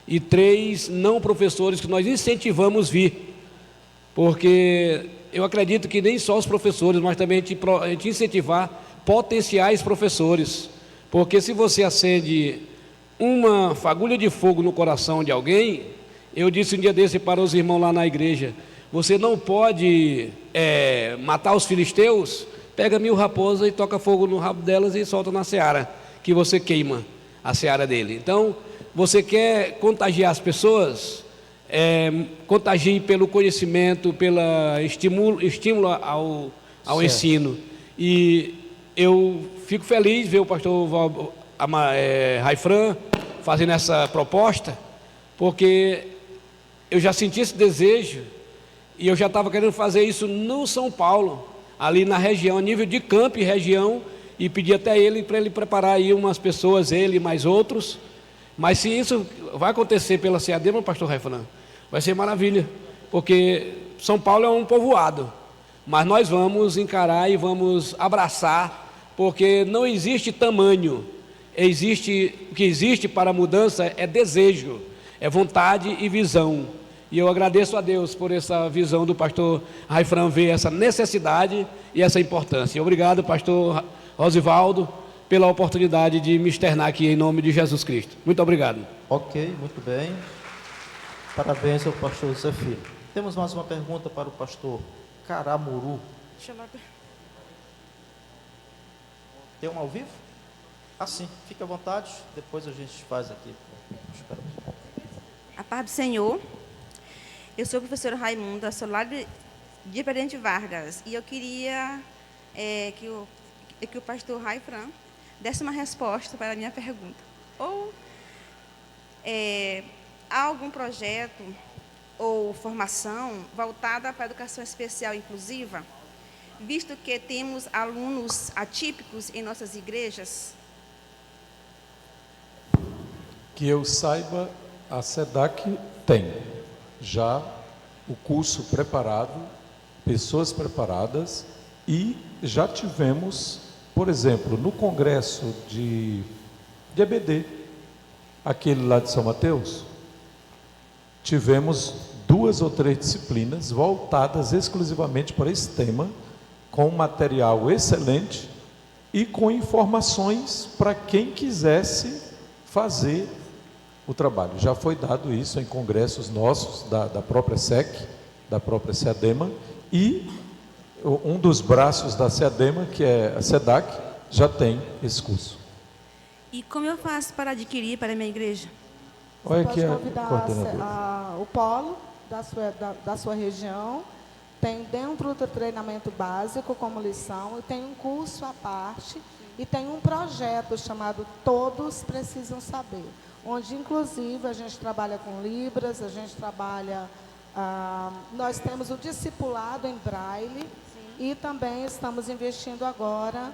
e 3 não professores que nós incentivamos vir, porque eu acredito que nem só os professores, mas também a gente incentivar potenciais professores, porque se você acende uma fagulha de fogo no coração de alguém, eu disse um dia desse para os irmãos lá na igreja, você não pode matar os filisteus, pega 1000 raposas e toca fogo no rabo delas e solta na seara, que você queima a seara dele. Então, você quer contagiar as pessoas, contagie pelo conhecimento, pelo estímulo ao ensino. E eu fico feliz de ver o pastor Raifran fazendo essa proposta, porque eu já senti esse desejo e eu já estava querendo fazer isso no São Paulo, ali na região, a nível de campo e região, e pedi até ele para ele preparar aí umas pessoas, ele e mais outros. Mas se isso vai acontecer pela CEADEMA, pastor Raifran, vai ser maravilha, porque São Paulo é um povoado, mas nós vamos encarar e vamos abraçar, porque não existe tamanho, o que existe para a mudança é desejo, é vontade e visão. E eu agradeço a Deus por essa visão do pastor Raifran ver essa necessidade e essa importância. Obrigado, pastor Rosivaldo, pela oportunidade de me externar aqui em nome de Jesus Cristo. Muito obrigado. Ok, muito bem. Parabéns ao pastor José Filho. Temos mais uma pergunta para o pastor Caramuru. Tem um ao vivo? Ah, sim. Fique à vontade. Depois a gente faz aqui. Espera. A paz do Senhor. Eu sou a professora Raimunda, sou lá de Presidente Vargas. E eu queria que o pastor Raifran desse uma resposta para a minha pergunta. Ou há algum projeto ou formação voltada para a educação especial inclusiva, visto que temos alunos atípicos em nossas igrejas? Que eu saiba, a SEDAC tem já o curso preparado, pessoas preparadas, e já tivemos, por exemplo, no congresso de EBD, aquele lá de São Mateus, tivemos 2 ou 3 disciplinas voltadas exclusivamente para esse tema, com material excelente e com informações para quem quisesse fazer o trabalho. Já foi dado isso em congressos nossos, da própria SEC, da própria CEADEMA, e um dos braços da CEADEMA, que é a SEDAC, já tem esse curso. E como eu faço para adquirir para a minha igreja? Olha Você aqui pode a convidar coordenadora. o polo da sua região, tem dentro do treinamento básico como lição, e tem um curso à parte, e tem um projeto chamado Todos Precisam Saber, onde inclusive a gente trabalha com Libras, a gente trabalha, nós temos o discipulado em Braille. Sim. E também estamos investindo agora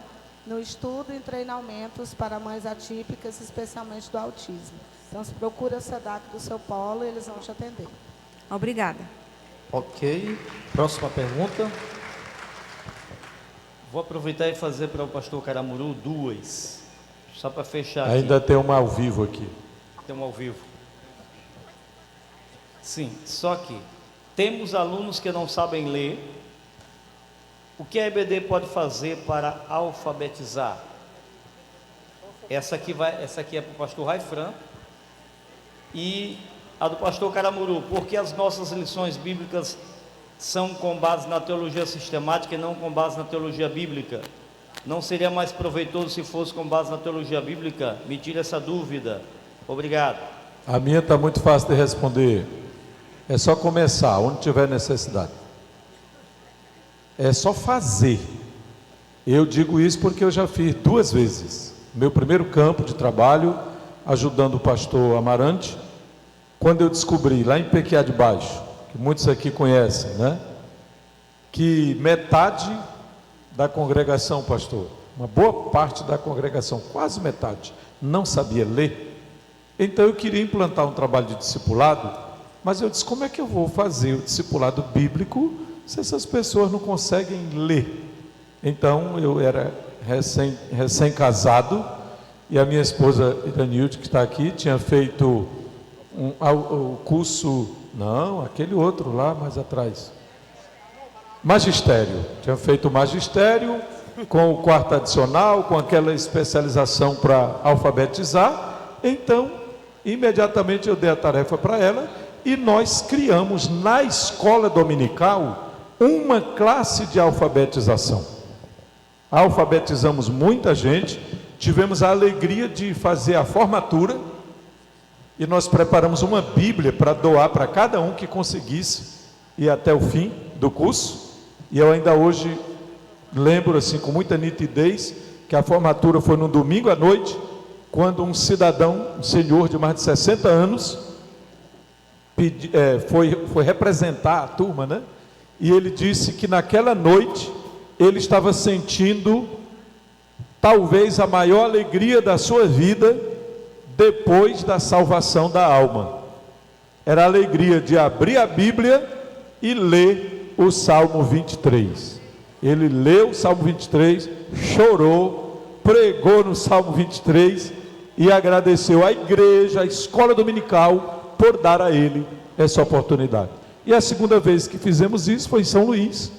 no estudo em treinamentos para mães atípicas, especialmente do autismo. Então, se procura a SEDAC do seu polo, eles vão te atender. Obrigada. Ok. Próxima pergunta. Vou aproveitar e fazer para o pastor Caramuru 2, só para fechar Ainda aqui. tem uma ao vivo aqui. Tem um ao vivo. Sim, só que temos alunos que não sabem ler. O que a EBD pode fazer para alfabetizar? Essa aqui é para o pastor Raifran e a do pastor Caramuru, porque as nossas lições bíblicas são com base na teologia sistemática e não com base na teologia bíblica. Não seria mais proveitoso se fosse com base na teologia bíblica? Me tira essa dúvida. Obrigado. A minha está muito fácil de responder. É só começar, onde tiver necessidade. É só fazer. Eu digo isso porque eu já fiz 2 vezes. Meu primeiro campo de trabalho, ajudando o pastor Amarante, quando eu descobri, lá em Pequiá de Baixo, que muitos aqui conhecem, né? Que metade da congregação, pastor, uma boa parte da congregação, quase metade, não sabia ler. Então eu queria implantar um trabalho de discipulado, mas eu disse, como é que eu vou fazer o discipulado bíblico se essas pessoas não conseguem ler? Então eu era recém-casado, e a minha esposa Iranilde, que está aqui, tinha feito o curso, não, aquele outro lá mais atrás, magistério, tinha feito o magistério com o 4º adicional, com aquela especialização para alfabetizar. Então imediatamente eu dei a tarefa para ela e nós criamos na escola dominical uma classe de alfabetização. Alfabetizamos muita gente, tivemos a alegria de fazer a formatura e nós preparamos uma Bíblia para doar para cada um que conseguisse ir até o fim do curso. E eu ainda hoje lembro assim com muita nitidez que a formatura foi no domingo à noite, quando um cidadão, um senhor de mais de 60 anos, foi representar a turma, né? E ele disse que naquela noite ele estava sentindo talvez a maior alegria da sua vida depois da salvação da alma. Era a alegria de abrir a Bíblia e ler o Salmo 23. Ele leu o Salmo 23, chorou, pregou no Salmo 23 e agradeceu à igreja, à escola dominical, por dar a ele essa oportunidade. E a segunda vez que fizemos isso foi em São Luís,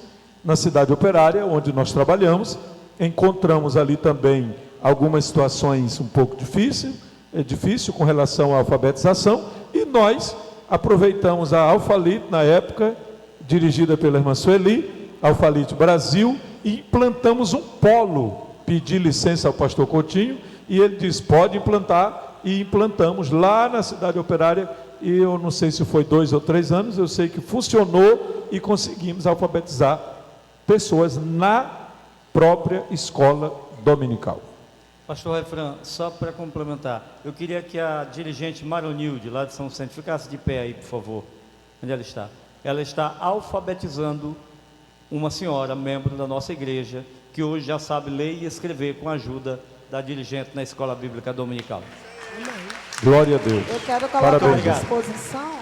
na cidade operária, onde nós trabalhamos. Encontramos ali também algumas situações um pouco difícil com relação à alfabetização, e nós aproveitamos a Alphalete, na época, dirigida pela irmã Sueli, Alphalete Brasil, e implantamos um polo. Pedi licença ao pastor Coutinho, e ele disse, pode implantar, e implantamos lá na cidade operária, e eu não sei se foi 2 ou 3 anos, eu sei que funcionou, e conseguimos alfabetizar pessoas na própria escola dominical. Pastor Raifran, só para complementar, eu queria que a dirigente Maronilde, lá de São Vicente, ficasse de pé aí, por favor. Onde ela está? Ela está alfabetizando uma senhora, membro da nossa igreja, que hoje já sabe ler e escrever com a ajuda da dirigente na escola bíblica dominical. Glória a Deus. Eu quero colocar Parabéns. à disposição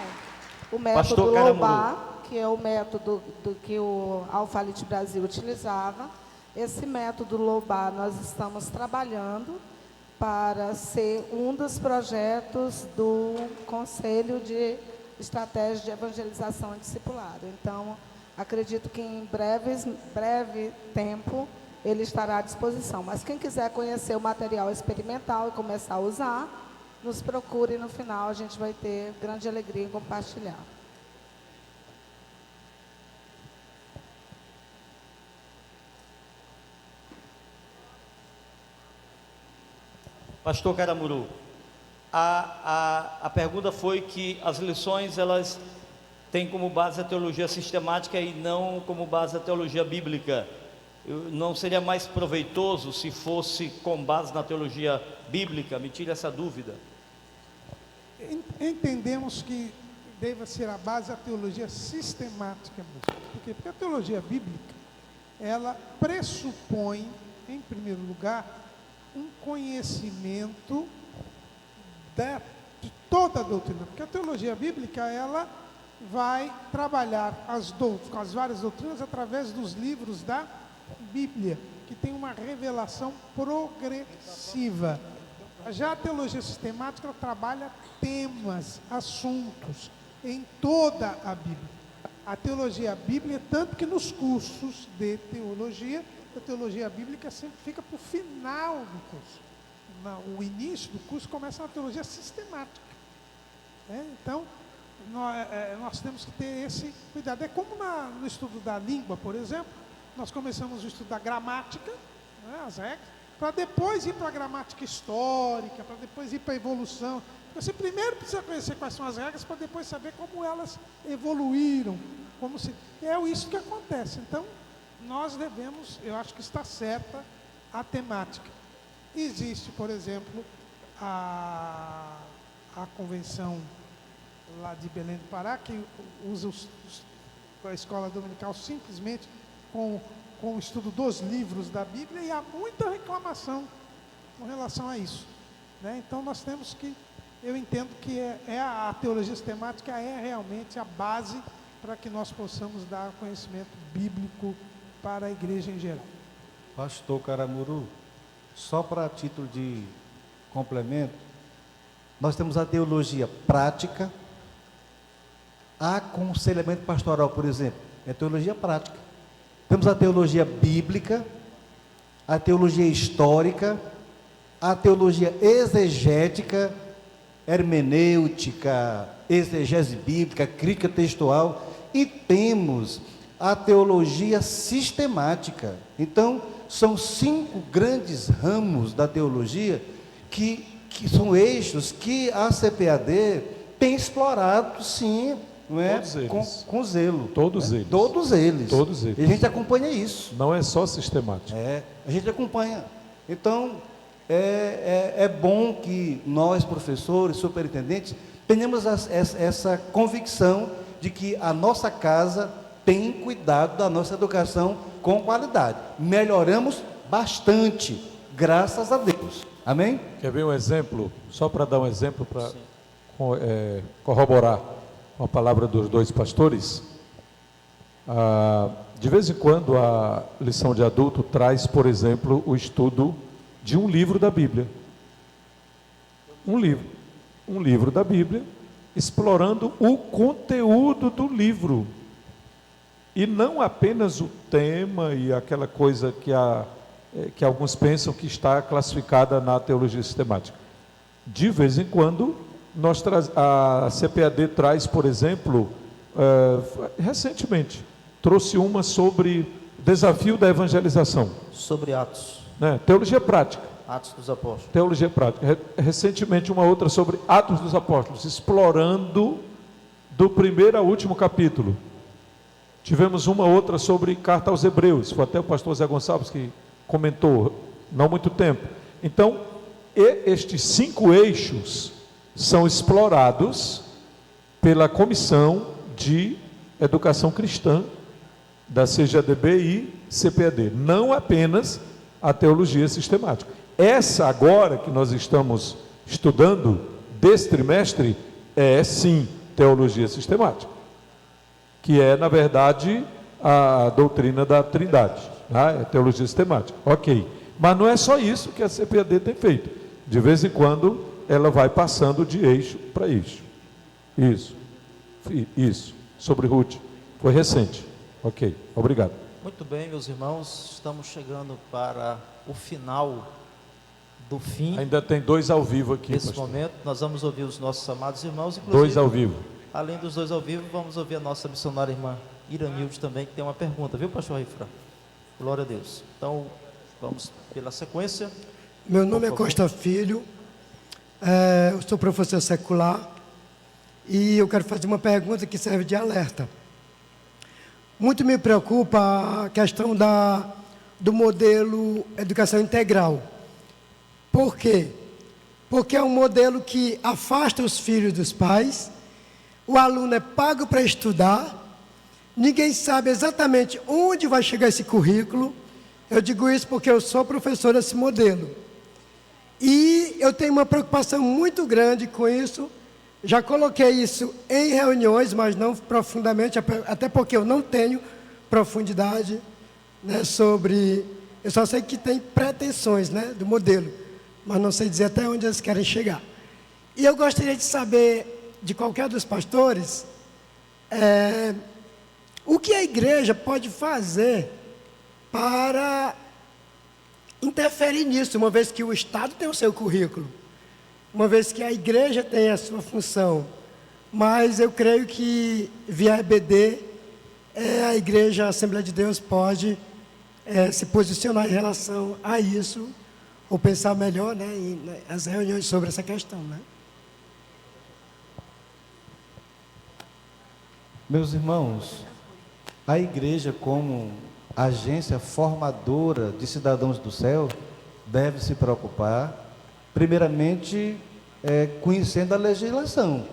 o método Loubá, que é o método que o Alphalete Brasil utilizava. Esse método Loubá nós estamos trabalhando para ser um dos projetos do Conselho de Estratégia de Evangelização e Discipulado. Então, acredito que em breve tempo ele estará à disposição. Mas quem quiser conhecer o material experimental e começar a usar, nos procure, e no final a gente vai ter grande alegria em compartilhar. Pastor Caramuru, a pergunta foi que as lições, elas têm como base a teologia sistemática e não como base a teologia bíblica. Não seria mais proveitoso se fosse com base na teologia bíblica? Me tire essa dúvida. Entendemos que deva ser a base a teologia sistemática mesmo. Por quê? Porque a teologia bíblica, ela pressupõe, em primeiro lugar, um conhecimento de toda a doutrina, porque a teologia bíblica, ela vai trabalhar as várias doutrinas através dos livros da Bíblia, que tem uma revelação progressiva. Já a teologia sistemática, ela trabalha temas, assuntos, em toda a Bíblia. A teologia bíblica, tanto que nos cursos de teologia, a teologia bíblica sempre fica para o final do curso. O início do curso começa na teologia sistemática. Então, nós temos que ter esse cuidado. É como no estudo da língua, por exemplo, nós começamos o estudo da gramática, as regras, para depois ir para a gramática histórica, para depois ir para a evolução. Você primeiro precisa conhecer quais são as regras, para depois saber como elas evoluíram. É isso que acontece. Então, nós devemos, eu acho que está certa a temática. Existe, por exemplo, a convenção lá de Belém do Pará, que usa a escola dominical simplesmente com o estudo dos livros da Bíblia, e há muita reclamação com relação a isso. Então, nós temos que, eu entendo que a teologia sistemática é realmente a base para que nós possamos dar conhecimento bíblico para a igreja em geral. Pastor Caramuru, só para título de complemento, nós temos a teologia prática, aconselhamento pastoral, por exemplo, é teologia prática. Temos a teologia bíblica, a teologia histórica, a teologia exegética, hermenêutica, exegese bíblica, crítica textual, e temos a teologia sistemática. Então, são 5 grandes ramos da teologia que são eixos que a CPAD tem explorado, sim, não é? Todos eles. Com zelo. Todos eles. Todos eles. Todos eles. E a gente acompanha isso. Não é só sistemático. A gente acompanha. Então, é bom que nós, professores, superintendentes, tenhamos essa convicção de que a nossa casa tem cuidado da nossa educação com qualidade. Melhoramos bastante, graças a Deus. Amém? Quer ver um exemplo? Só para dar um exemplo, para corroborar com a palavra dos dois pastores. De vez em quando a lição de adulto traz, por exemplo, o estudo de um livro da Bíblia. Um livro da Bíblia, explorando o conteúdo do livro. E não apenas o tema e aquela coisa que alguns pensam que está classificada na teologia sistemática. De vez em quando, a CPAD traz, por exemplo, recentemente, trouxe uma sobre desafio da evangelização. Sobre Atos. Teologia prática. Atos dos Apóstolos. Teologia prática. Recentemente, uma outra sobre Atos dos Apóstolos, explorando do primeiro ao último capítulo. Tivemos uma outra sobre Carta aos Hebreus, foi até o pastor Zé Gonçalves que comentou, não há muito tempo. Então, estes 5 eixos são explorados pela Comissão de Educação Cristã da CGADB e CPAD, não apenas a teologia sistemática. Essa agora que nós estamos estudando, desse trimestre, é sim teologia sistemática, que é, na verdade, a doutrina da Trindade, é teologia sistemática, ok. Mas não é só isso que a CPAD tem feito. De vez em quando, ela vai passando de eixo para eixo. Isso. Sobre Ruth, foi recente. Ok, obrigado. Muito bem, meus irmãos, estamos chegando para o final do fim. Ainda tem 2 ao vivo aqui. Nesse pastor. momento, nós vamos ouvir os nossos amados irmãos. Inclusive, 2 ao vivo. Além dos 2 ao vivo, vamos ouvir a nossa missionária irmã Iranilde também, que tem uma pergunta, viu, pastor Raifran? Glória a Deus. Então, vamos pela sequência. Meu nome é Costa Filho, eu sou professor secular e eu quero fazer uma pergunta que serve de alerta. Muito me preocupa a questão do modelo educação integral. Por quê? Porque é um modelo que afasta os filhos dos pais, o aluno é pago para estudar, ninguém sabe exatamente onde vai chegar esse currículo. Eu digo isso porque eu sou professor desse modelo. E eu tenho uma preocupação muito grande com isso. Já coloquei isso em reuniões, mas não profundamente, até porque eu não tenho profundidade, sobre... Eu só sei que tem pretensões, do modelo, mas não sei dizer até onde eles querem chegar. E eu gostaria de saber, de qualquer dos pastores, o que a igreja pode fazer para interferir nisso, uma vez que o Estado tem o seu currículo, uma vez que a igreja tem a sua função. Mas eu creio que, via EBD, a igreja, a Assembleia de Deus, pode se posicionar em relação a isso, ou pensar melhor, nas reuniões sobre essa questão, Meus irmãos, a igreja, como agência formadora de cidadãos do céu, deve se preocupar, primeiramente, conhecendo a legislação.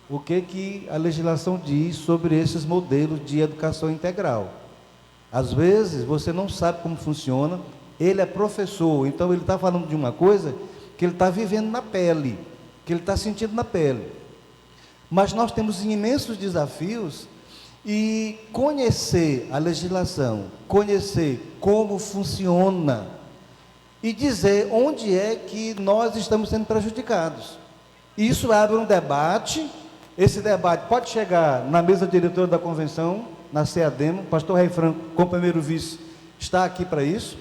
O que a legislação diz sobre esses modelos de educação integral. Às vezes, você não sabe como funciona, ele é professor, então ele está falando de uma coisa que ele está vivendo na pele, que ele está sentindo na pele. Mas nós temos imensos desafios e conhecer a legislação, conhecer como funciona e dizer onde é que nós estamos sendo prejudicados. Isso abre um debate, esse debate pode chegar na mesa diretora da convenção, na CEADEMO, o pastor Raifran, como primeiro vice, está aqui para isso,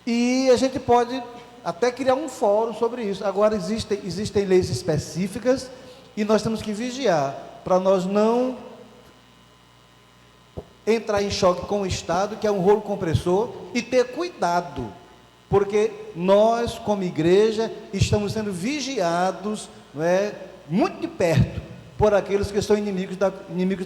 e a gente pode até criar um fórum sobre isso. Agora, existem leis específicas e nós temos que vigiar, para nós não entrar em choque com o Estado, que é um rolo compressor, e ter cuidado, porque nós, como igreja, estamos sendo vigiados, muito de perto, por aqueles que são inimigos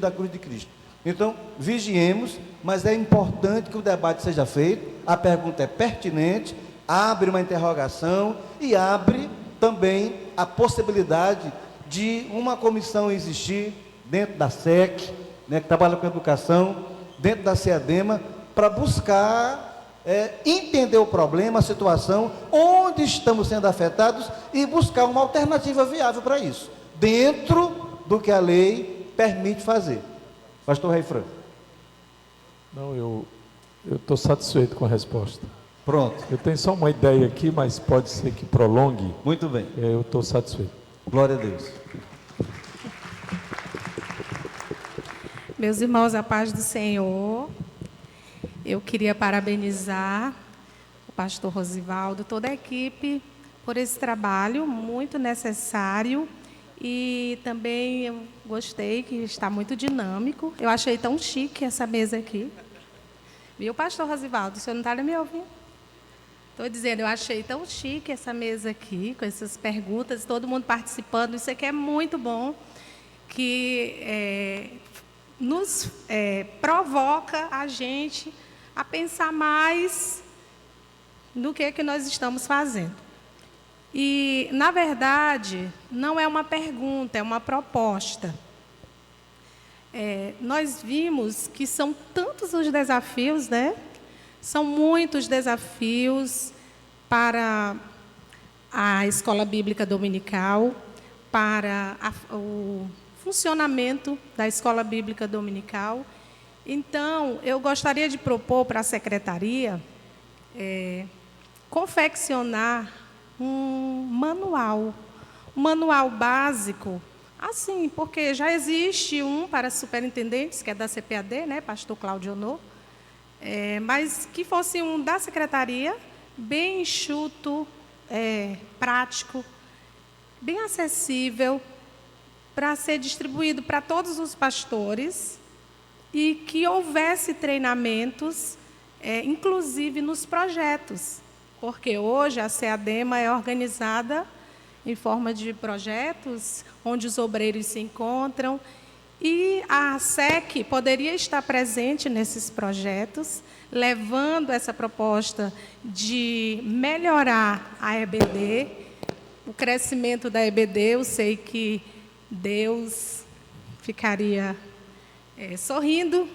da cruz de Cristo. Então, vigiemos, mas é importante que o debate seja feito, a pergunta é pertinente, abre uma interrogação e abre também a possibilidade de uma comissão existir dentro da SEC, né, que trabalha com educação, dentro da CEADEMA, para buscar entender o problema, a situação, onde estamos sendo afetados e buscar uma alternativa viável para isso, dentro do que a lei permite fazer. Pastor Raifran. Não, eu estou satisfeito com a resposta. Pronto. Eu tenho só uma ideia aqui, mas pode ser que prolongue. Muito bem. Eu estou satisfeito. Glória a Deus. Meus irmãos, a paz do Senhor. Eu queria parabenizar o pastor Rosivaldo, toda a equipe, por esse trabalho muito necessário. E também eu gostei que está muito dinâmico. Eu achei tão chique essa mesa aqui. Viu, pastor Rosivaldo? O senhor não está me ouvindo? Estou dizendo, eu achei tão chique essa mesa aqui, com essas perguntas, todo mundo participando. Isso aqui é muito bom, que nos provoca a gente a pensar mais no que nós estamos fazendo. E, na verdade, não é uma pergunta, é uma proposta. Nós vimos que são tantos os desafios, né? São muitos desafios para a escola bíblica dominical, para o funcionamento da escola bíblica dominical. Então, eu gostaria de propor para a secretaria confeccionar um manual básico, assim, porque já existe um para superintendentes, que é da CPAD, né, pastor Cláudio Honor, mas que fosse um da secretaria, bem enxuto, prático, bem acessível, para ser distribuído para todos os pastores e que houvesse treinamentos, inclusive nos projetos, porque hoje a CEADEMA é organizada em forma de projetos, onde os obreiros se encontram, e a SEC poderia estar presente nesses projetos, levando essa proposta de melhorar a EBD, o crescimento da EBD. Eu sei que Deus ficaria sorrindo,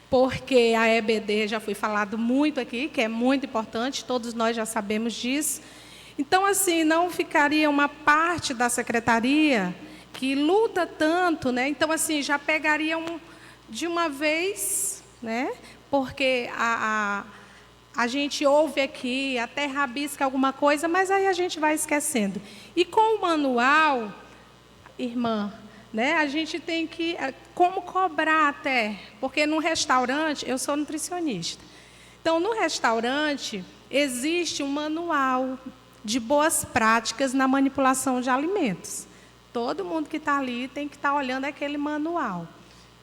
porque a EBD já foi falado muito aqui, que é muito importante, todos nós já sabemos disso. Então, assim, não ficaria uma parte da secretaria que luta tanto, né? Então, assim, já pegariam de uma vez, né? Porque a gente ouve aqui, até rabisca alguma coisa, mas aí a gente vai esquecendo. E com o manual, irmã, né? A gente tem que, como cobrar até, porque no restaurante, eu sou nutricionista. Então, no restaurante, existe um manual de boas práticas na manipulação de alimentos. Todo mundo que está ali tem que estar olhando aquele manual.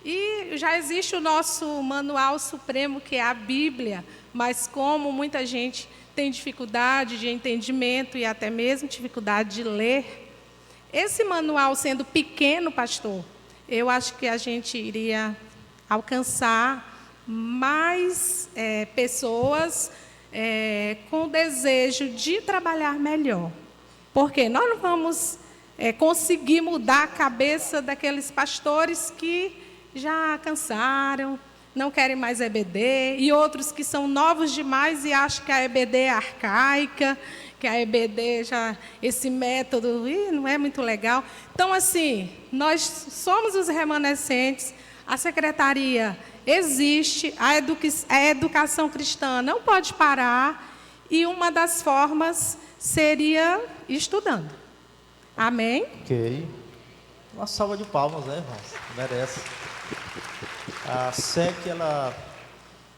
E já existe o nosso manual supremo, que é a Bíblia, mas como muita gente tem dificuldade de entendimento e até mesmo dificuldade de ler, esse manual sendo pequeno, pastor, eu acho que a gente iria alcançar mais pessoas com desejo de trabalhar melhor. Porque nós não vamos conseguir mudar a cabeça daqueles pastores que já cansaram, não querem mais EBD, e outros que são novos demais e acham que a EBD é arcaica, que a EBD já, esse método não é muito legal. Então, assim, nós somos os remanescentes, a secretaria existe, a educação cristã não pode parar, e uma das formas seria estudando. Amém? Ok. Uma salva de palmas, né, irmãos? Merece. A SEC, ela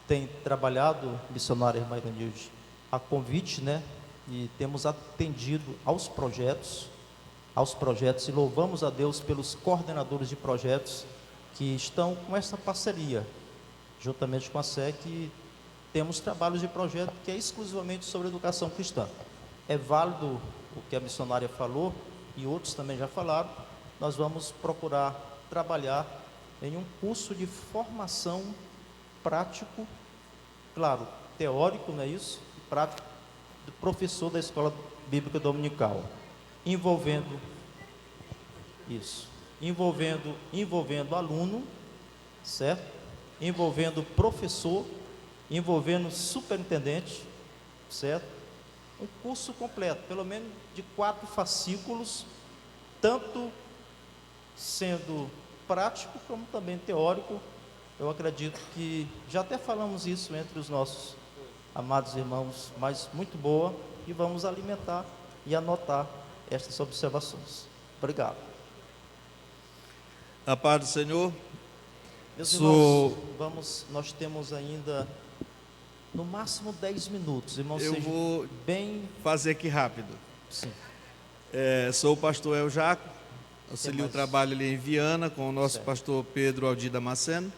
tem trabalhado, missionária irmã Iranilde, a convite, né? E temos atendido aos projetos, e louvamos a Deus pelos coordenadores de projetos que estão com essa parceria, juntamente com a SEC, e temos trabalhos de projeto que é exclusivamente sobre educação cristã. É válido o que a missionária falou, e outros também já falaram. Nós vamos procurar trabalhar em um curso de formação prático, claro, teórico, não é isso? prática do professor da escola bíblica dominical, envolvendo aluno, certo? Envolvendo professor, envolvendo superintendente, certo? Um curso completo, pelo menos de 4 fascículos, tanto sendo prático como também teórico. Eu acredito que já até falamos isso entre os nossos amados irmãos, mas muito boa, e vamos alimentar e anotar estas observações. Obrigado. A paz do Senhor. Meus irmãos, nós temos ainda no máximo 10 minutos, irmão. Eu vou bem fazer aqui rápido. Sim. Sou o pastor El Jaco, auxilio o trabalho ali em Viana com o nosso pastor Pedro Aldir Damasceno.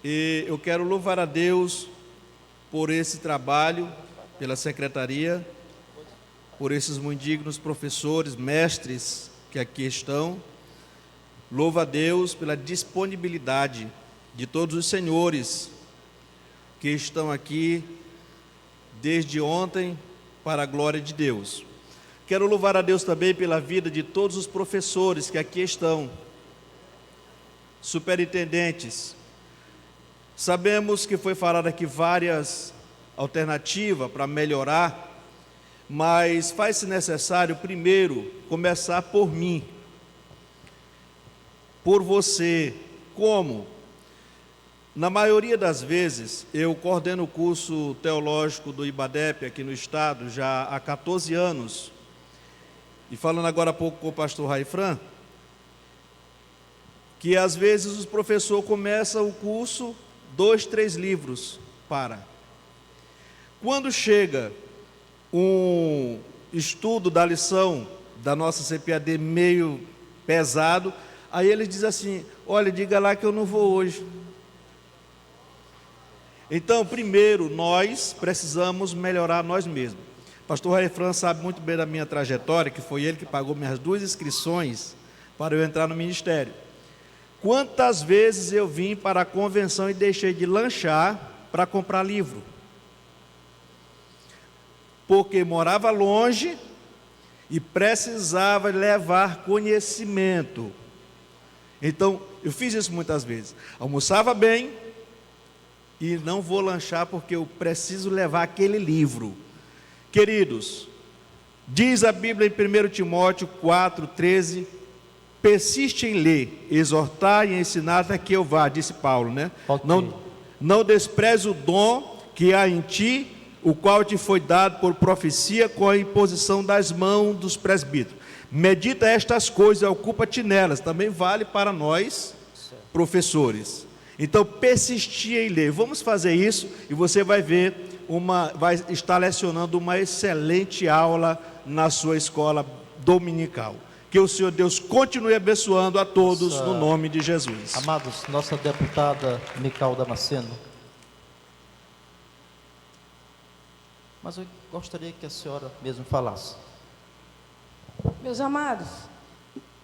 E eu quero louvar a Deus por esse trabalho, pela secretaria, por esses muito dignos professores, mestres que aqui estão. Louvo a Deus pela disponibilidade de todos os senhores que estão aqui desde ontem para a glória de Deus. Quero louvar a Deus também pela vida de todos os professores que aqui estão, superintendentes. Sabemos que foi falado aqui várias alternativas para melhorar, mas faz-se necessário primeiro começar por mim, por você. Como? Na maioria das vezes, eu coordeno o curso teológico do IBADEP aqui no estado já há 14 anos, e falando agora há pouco com o pastor Raifran, que às vezes o professor começa o curso 2, 3 livros para. Quando chega um estudo da lição da nossa CPAD meio pesado, aí ele diz assim: olha, diga lá que eu não vou hoje. Então, primeiro, nós precisamos melhorar nós mesmos. Pastor Raifran sabe muito bem da minha trajetória, que foi ele que pagou minhas 2 inscrições para eu entrar no ministério. Quantas vezes eu vim para a convenção e deixei de lanchar para comprar livro? Porque morava longe e precisava levar conhecimento. Então, eu fiz isso muitas vezes. Almoçava bem e não vou lanchar porque eu preciso levar aquele livro. Queridos, diz a Bíblia em 1 Timóteo 4,13, persiste em ler, exortar e ensinar até que eu vá, disse Paulo, né? Okay. Não despreze o dom que há em ti, o qual te foi dado por profecia com a imposição das mãos dos presbíteros. Medita estas coisas e ocupa-te nelas. Também vale para nós, professores. Então, persistir em ler. Vamos fazer isso e você vai ver vai estar lecionando uma excelente aula na sua escola dominical. Que o Senhor Deus continue abençoando a todos no nome de Jesus. Amados, nossa deputada Mical Damasceno. Mas eu gostaria que a senhora mesmo falasse. Meus amados,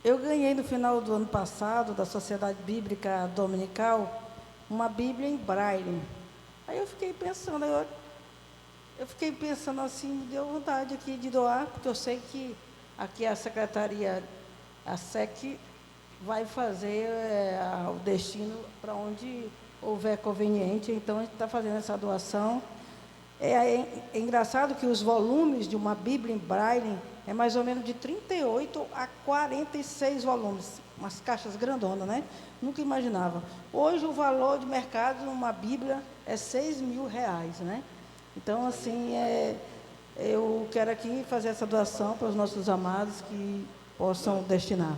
eu ganhei no final do ano passado, da Sociedade Bíblica Dominical, uma Bíblia em Braille. Aí eu fiquei pensando, assim, me deu vontade aqui de doar, porque eu sei que aqui a secretaria, a SEC, vai fazer o destino para onde houver conveniente, então a gente está fazendo essa doação. É engraçado que os volumes de uma Bíblia em Braille é mais ou menos de 38 a 46 volumes, umas caixas grandonas, né? Nunca imaginava. Hoje o valor de mercado de uma Bíblia é R$6.000, né? Então, assim, eu quero aqui fazer essa doação para os nossos amados que possam destinar.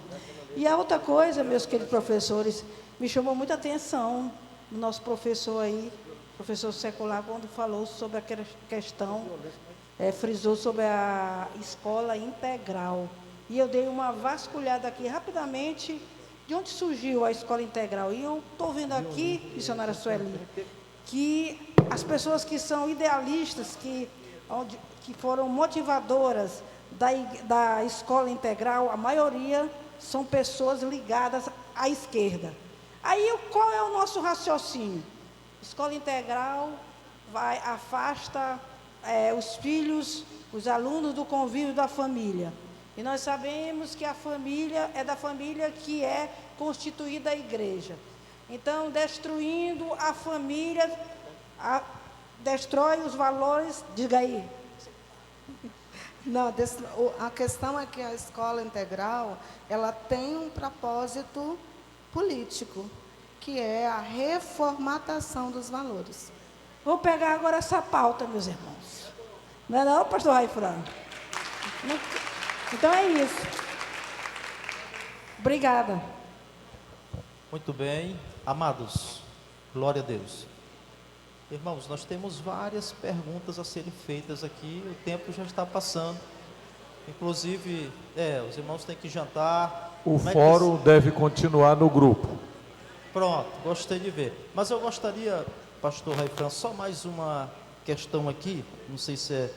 E a outra coisa, meus queridos professores, me chamou muita atenção o nosso professor aí, professor secular, quando falou sobre aquela questão, frisou sobre a escola integral. E eu dei uma vasculhada aqui rapidamente de onde surgiu a escola integral. E eu estou vendo aqui, missionária Sueli, que as pessoas que são idealistas, que foram motivadoras da escola integral, a maioria são pessoas ligadas à esquerda. Aí, qual é o nosso raciocínio? Escola integral afasta os filhos, os alunos do convívio da família. E nós sabemos que a família é da família que é constituída a igreja. Então, destruindo a família, destrói os valores. Diga aí. Não, a questão é que a escola integral, ela tem um propósito político, que é a reformatação dos valores. Vou pegar agora essa pauta, meus irmãos. Não é não, pastor Raifran? Então é isso. Obrigada. Muito bem. Amados, glória a Deus. Irmãos, nós temos várias perguntas a serem feitas aqui, o tempo já está passando. Inclusive, os irmãos têm que jantar. O fórum deve continuar no grupo. Pronto, gostei de ver. Mas eu gostaria, pastor Raifran, só mais uma questão aqui, não sei se é...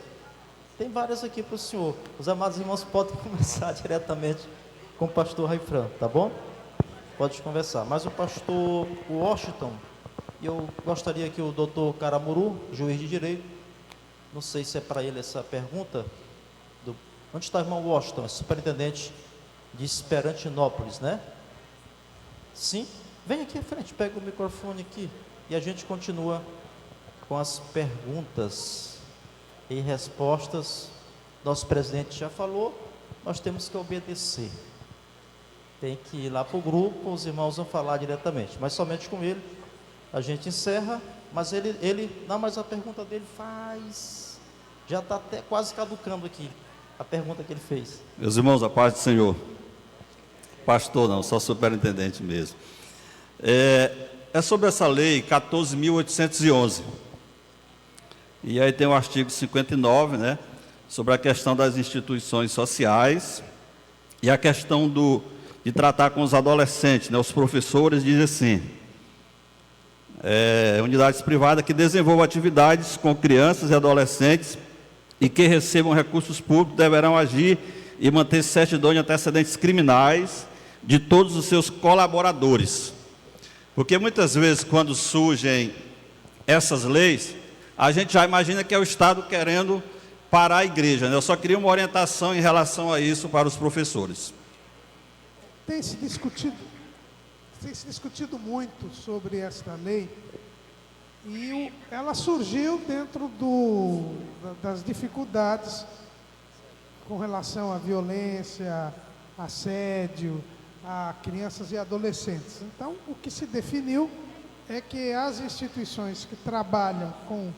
Tem várias aqui para o senhor. Os amados irmãos podem conversar diretamente com o pastor Raifran, tá bom? Pode conversar. Mas o pastor Washington, eu gostaria que o doutor Caramuru, juiz de direito, não sei se é para ele essa pergunta, onde está o irmão Washington, superintendente de Esperantinópolis, né? Sim? Vem aqui à frente, pega o microfone aqui e a gente continua com as perguntas e respostas. Nosso presidente já falou, nós temos que obedecer. Tem que ir lá para o grupo, os irmãos vão falar diretamente, mas somente com ele a gente encerra. Mas mas a pergunta dele já está até quase caducando aqui, a pergunta que ele fez. Meus irmãos, a paz do Senhor. Pastor não, só superintendente mesmo. É sobre essa lei 14.811. E aí tem o artigo 59, né, sobre a questão das instituições sociais e a questão de tratar com os adolescentes, né? Os professores dizem assim: unidades privadas que desenvolvam atividades com crianças e adolescentes e que recebam recursos públicos deverão agir e manter certidão de antecedentes criminais de todos os seus colaboradores. Porque muitas vezes, quando surgem essas leis, a gente já imagina que é o Estado querendo parar a igreja, né? Eu só queria uma orientação em relação a isso para os professores. Tem se discutido muito sobre esta lei e ela surgiu dentro das dificuldades com relação à violência, assédio a crianças e adolescentes. Então, o que se definiu é que as instituições que trabalham com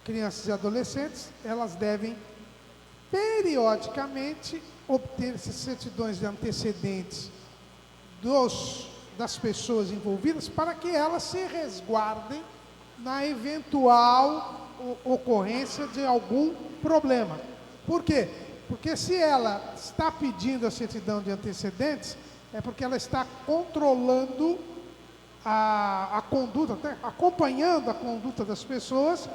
crianças e adolescentes, elas devem periodicamente obter essas certidões de antecedentes das pessoas envolvidas para que elas se resguardem na eventual ocorrência de algum problema. Por quê? Porque se ela está pedindo a certidão de antecedentes, é porque ela está controlando a conduta, até acompanhando a conduta das pessoas,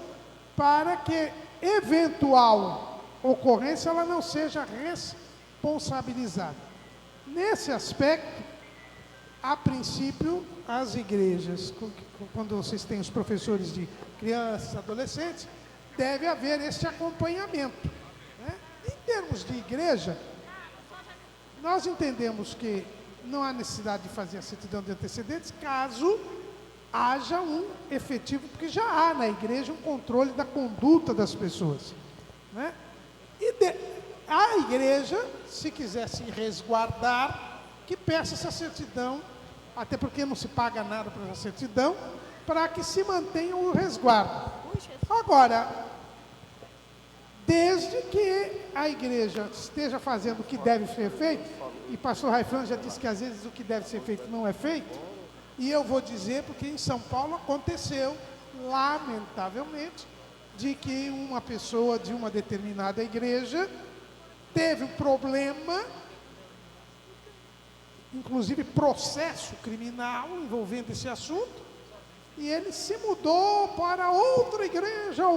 para que eventual ocorrência ela não seja responsabilizada. Nesse aspecto, a princípio, as igrejas, quando vocês têm os professores de crianças, adolescentes, deve haver esse acompanhamento, né? Em termos de igreja, nós entendemos que não há necessidade de fazer a certidão de antecedentes caso haja um efetivo, porque já há na igreja um controle da conduta das pessoas, né? A igreja, se quiser se resguardar, que peça essa certidão, até porque não se paga nada para essa certidão, para que se mantenha o resguardo. Agora, desde que a igreja esteja fazendo o que deve ser feito, e pastor Raifran já disse que às vezes o que deve ser feito não é feito, e eu vou dizer porque em São Paulo aconteceu, lamentavelmente, de que uma pessoa de uma determinada igreja teve um problema, inclusive processo criminal envolvendo esse assunto, e ele se mudou para outra igreja,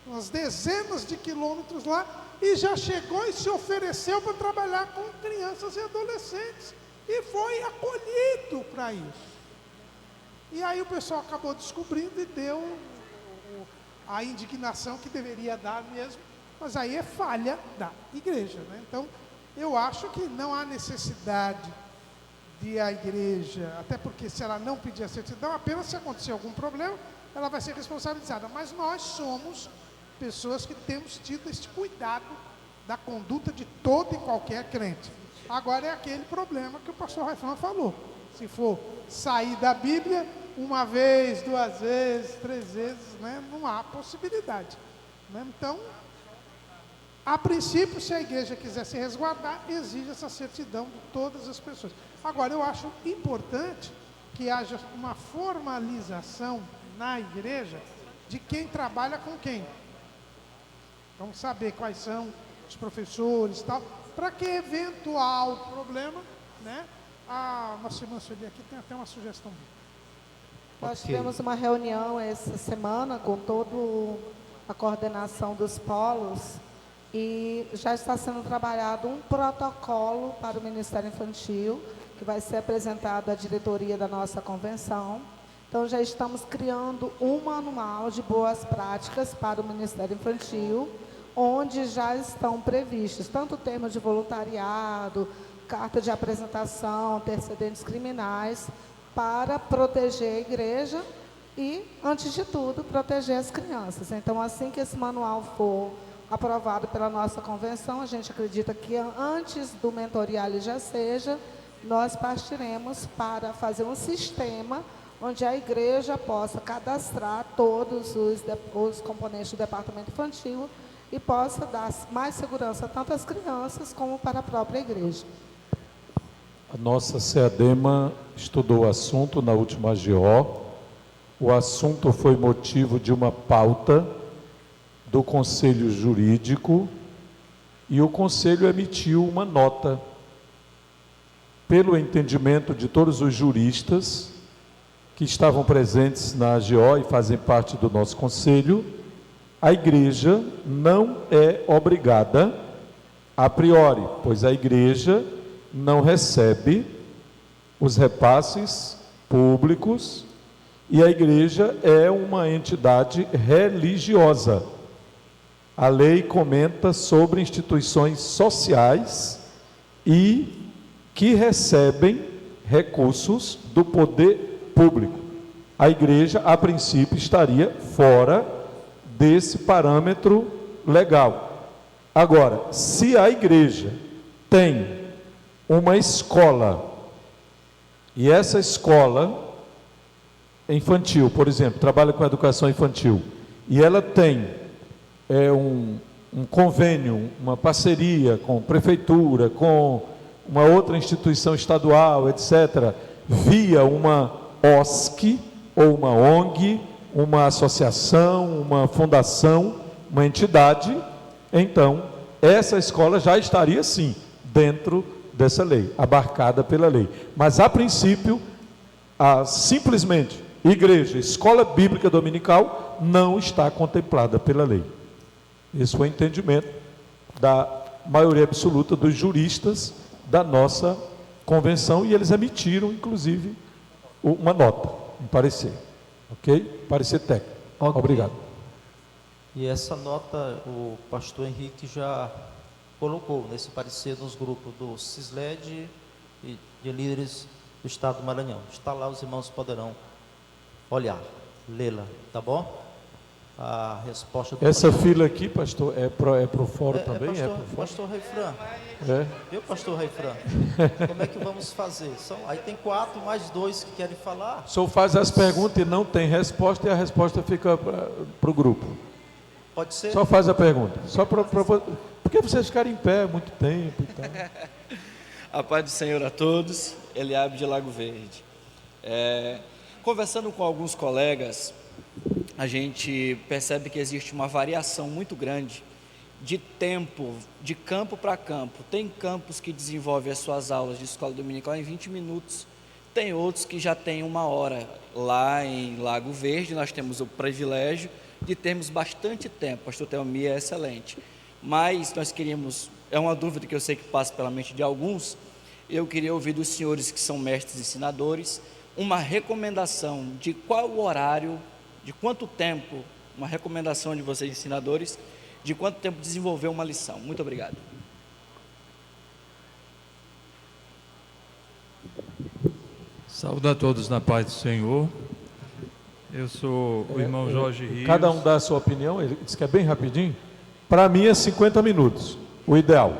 umas dezenas de quilômetros lá, e já chegou e se ofereceu para trabalhar com crianças e adolescentes, e foi acolhido para isso. E aí o pessoal acabou descobrindo e deu a indignação que deveria dar mesmo, mas aí é falha da igreja, né? Então, eu acho que não há necessidade de a igreja, até porque se ela não pedir a certidão, apenas se acontecer algum problema, ela vai ser responsabilizada. Mas nós somos pessoas que temos tido este cuidado da conduta de todo e qualquer crente. Agora é aquele problema que o pastor Raifran falou. Se for sair da Bíblia, uma vez, 2 vezes, 3 vezes, né, não há possibilidade, né? Então, a princípio, se a igreja quiser se resguardar, exige essa certidão de todas as pessoas. Agora, eu acho importante que haja uma formalização na igreja de quem trabalha com quem. Vamos saber quais são os professores e tal, para que eventual problema, né? A nossa irmã Sueli aqui tem até uma sugestão. Nós tivemos uma reunião essa semana com toda a coordenação dos polos e já está sendo trabalhado um protocolo para o Ministério Infantil, que vai ser apresentado à diretoria da nossa convenção. Então, já estamos criando um manual de boas práticas para o Ministério Infantil, onde já estão previstos tanto termos de voluntariado, carta de apresentação, antecedentes criminais, para proteger a igreja e, antes de tudo, proteger as crianças. Então, assim que esse manual for aprovado pela nossa convenção, a gente acredita que antes do mentorial já seja, nós partiremos para fazer um sistema onde a igreja possa cadastrar todos os componentes do departamento infantil e possa dar mais segurança tanto às crianças como para a própria igreja. A nossa CEADEMA estudou o assunto na última AGO. O assunto foi motivo de uma pauta do Conselho Jurídico e o Conselho emitiu uma nota. Pelo entendimento de todos os juristas que estavam presentes na AGO e fazem parte do nosso Conselho, a igreja não é obrigada a priori, pois a igreja não recebe os repasses públicos e a igreja é uma entidade religiosa. A lei comenta sobre instituições sociais e que recebem recursos do poder público. A igreja, a princípio, estaria fora desse parâmetro legal. Agora, se a igreja tem uma escola, e essa escola infantil, por exemplo, trabalha com educação infantil, e ela tem um convênio, uma parceria com prefeitura, com uma outra instituição estadual, etc., via uma OSC, ou uma ONG, uma associação, uma fundação, uma entidade, então, essa escola já estaria, sim, dentro dessa lei, abarcada pela lei. Mas, a princípio, simplesmente, igreja, escola bíblica dominical, não está contemplada pela lei. Esse foi o entendimento da maioria absoluta dos juristas da nossa convenção, e eles emitiram, inclusive, uma nota, um parecer. Ok? Parecer técnico. Okay. Obrigado. E essa nota o pastor Henrique já colocou nesse parecer nos grupos do CISLED e de líderes do Estado do Maranhão. Está lá, os irmãos poderão olhar, lê-la, tá bom? A resposta do essa pastor... fila aqui, pastor, é pro fórum também? Pastor Raifran. Viu, pastor Raifran? Como é que vamos fazer? Aí tem 4 mais 2 que querem falar. O senhor faz as perguntas e não tem resposta, e a resposta fica para o grupo. Pode ser? Só faz a pergunta. Só porque vocês ficaram em pé há muito tempo e tal. A paz do Senhor a todos. Eliabe de Lago Verde. Conversando com alguns colegas, a gente percebe que existe uma variação muito grande de tempo, de campo para campo. Tem campos que desenvolvem as suas aulas de escola dominical em 20 minutos, tem outros que já têm 1 hora. Lá em Lago Verde, nós temos o privilégio de termos bastante tempo. Pastor Teomir é excelente, mas nós queríamos, é uma dúvida que eu sei que passa pela mente de alguns, eu queria ouvir dos senhores que são mestres ensinadores, uma recomendação de qual o horário, de quanto tempo uma recomendação de vocês, ensinadores, de quanto tempo desenvolver uma lição. Muito obrigado. Saúdo a todos na paz do Senhor. Eu sou o irmão Jorge Rios. Cada um dá a sua opinião, ele disse que é bem rapidinho. Para mim é 50 minutos, o ideal.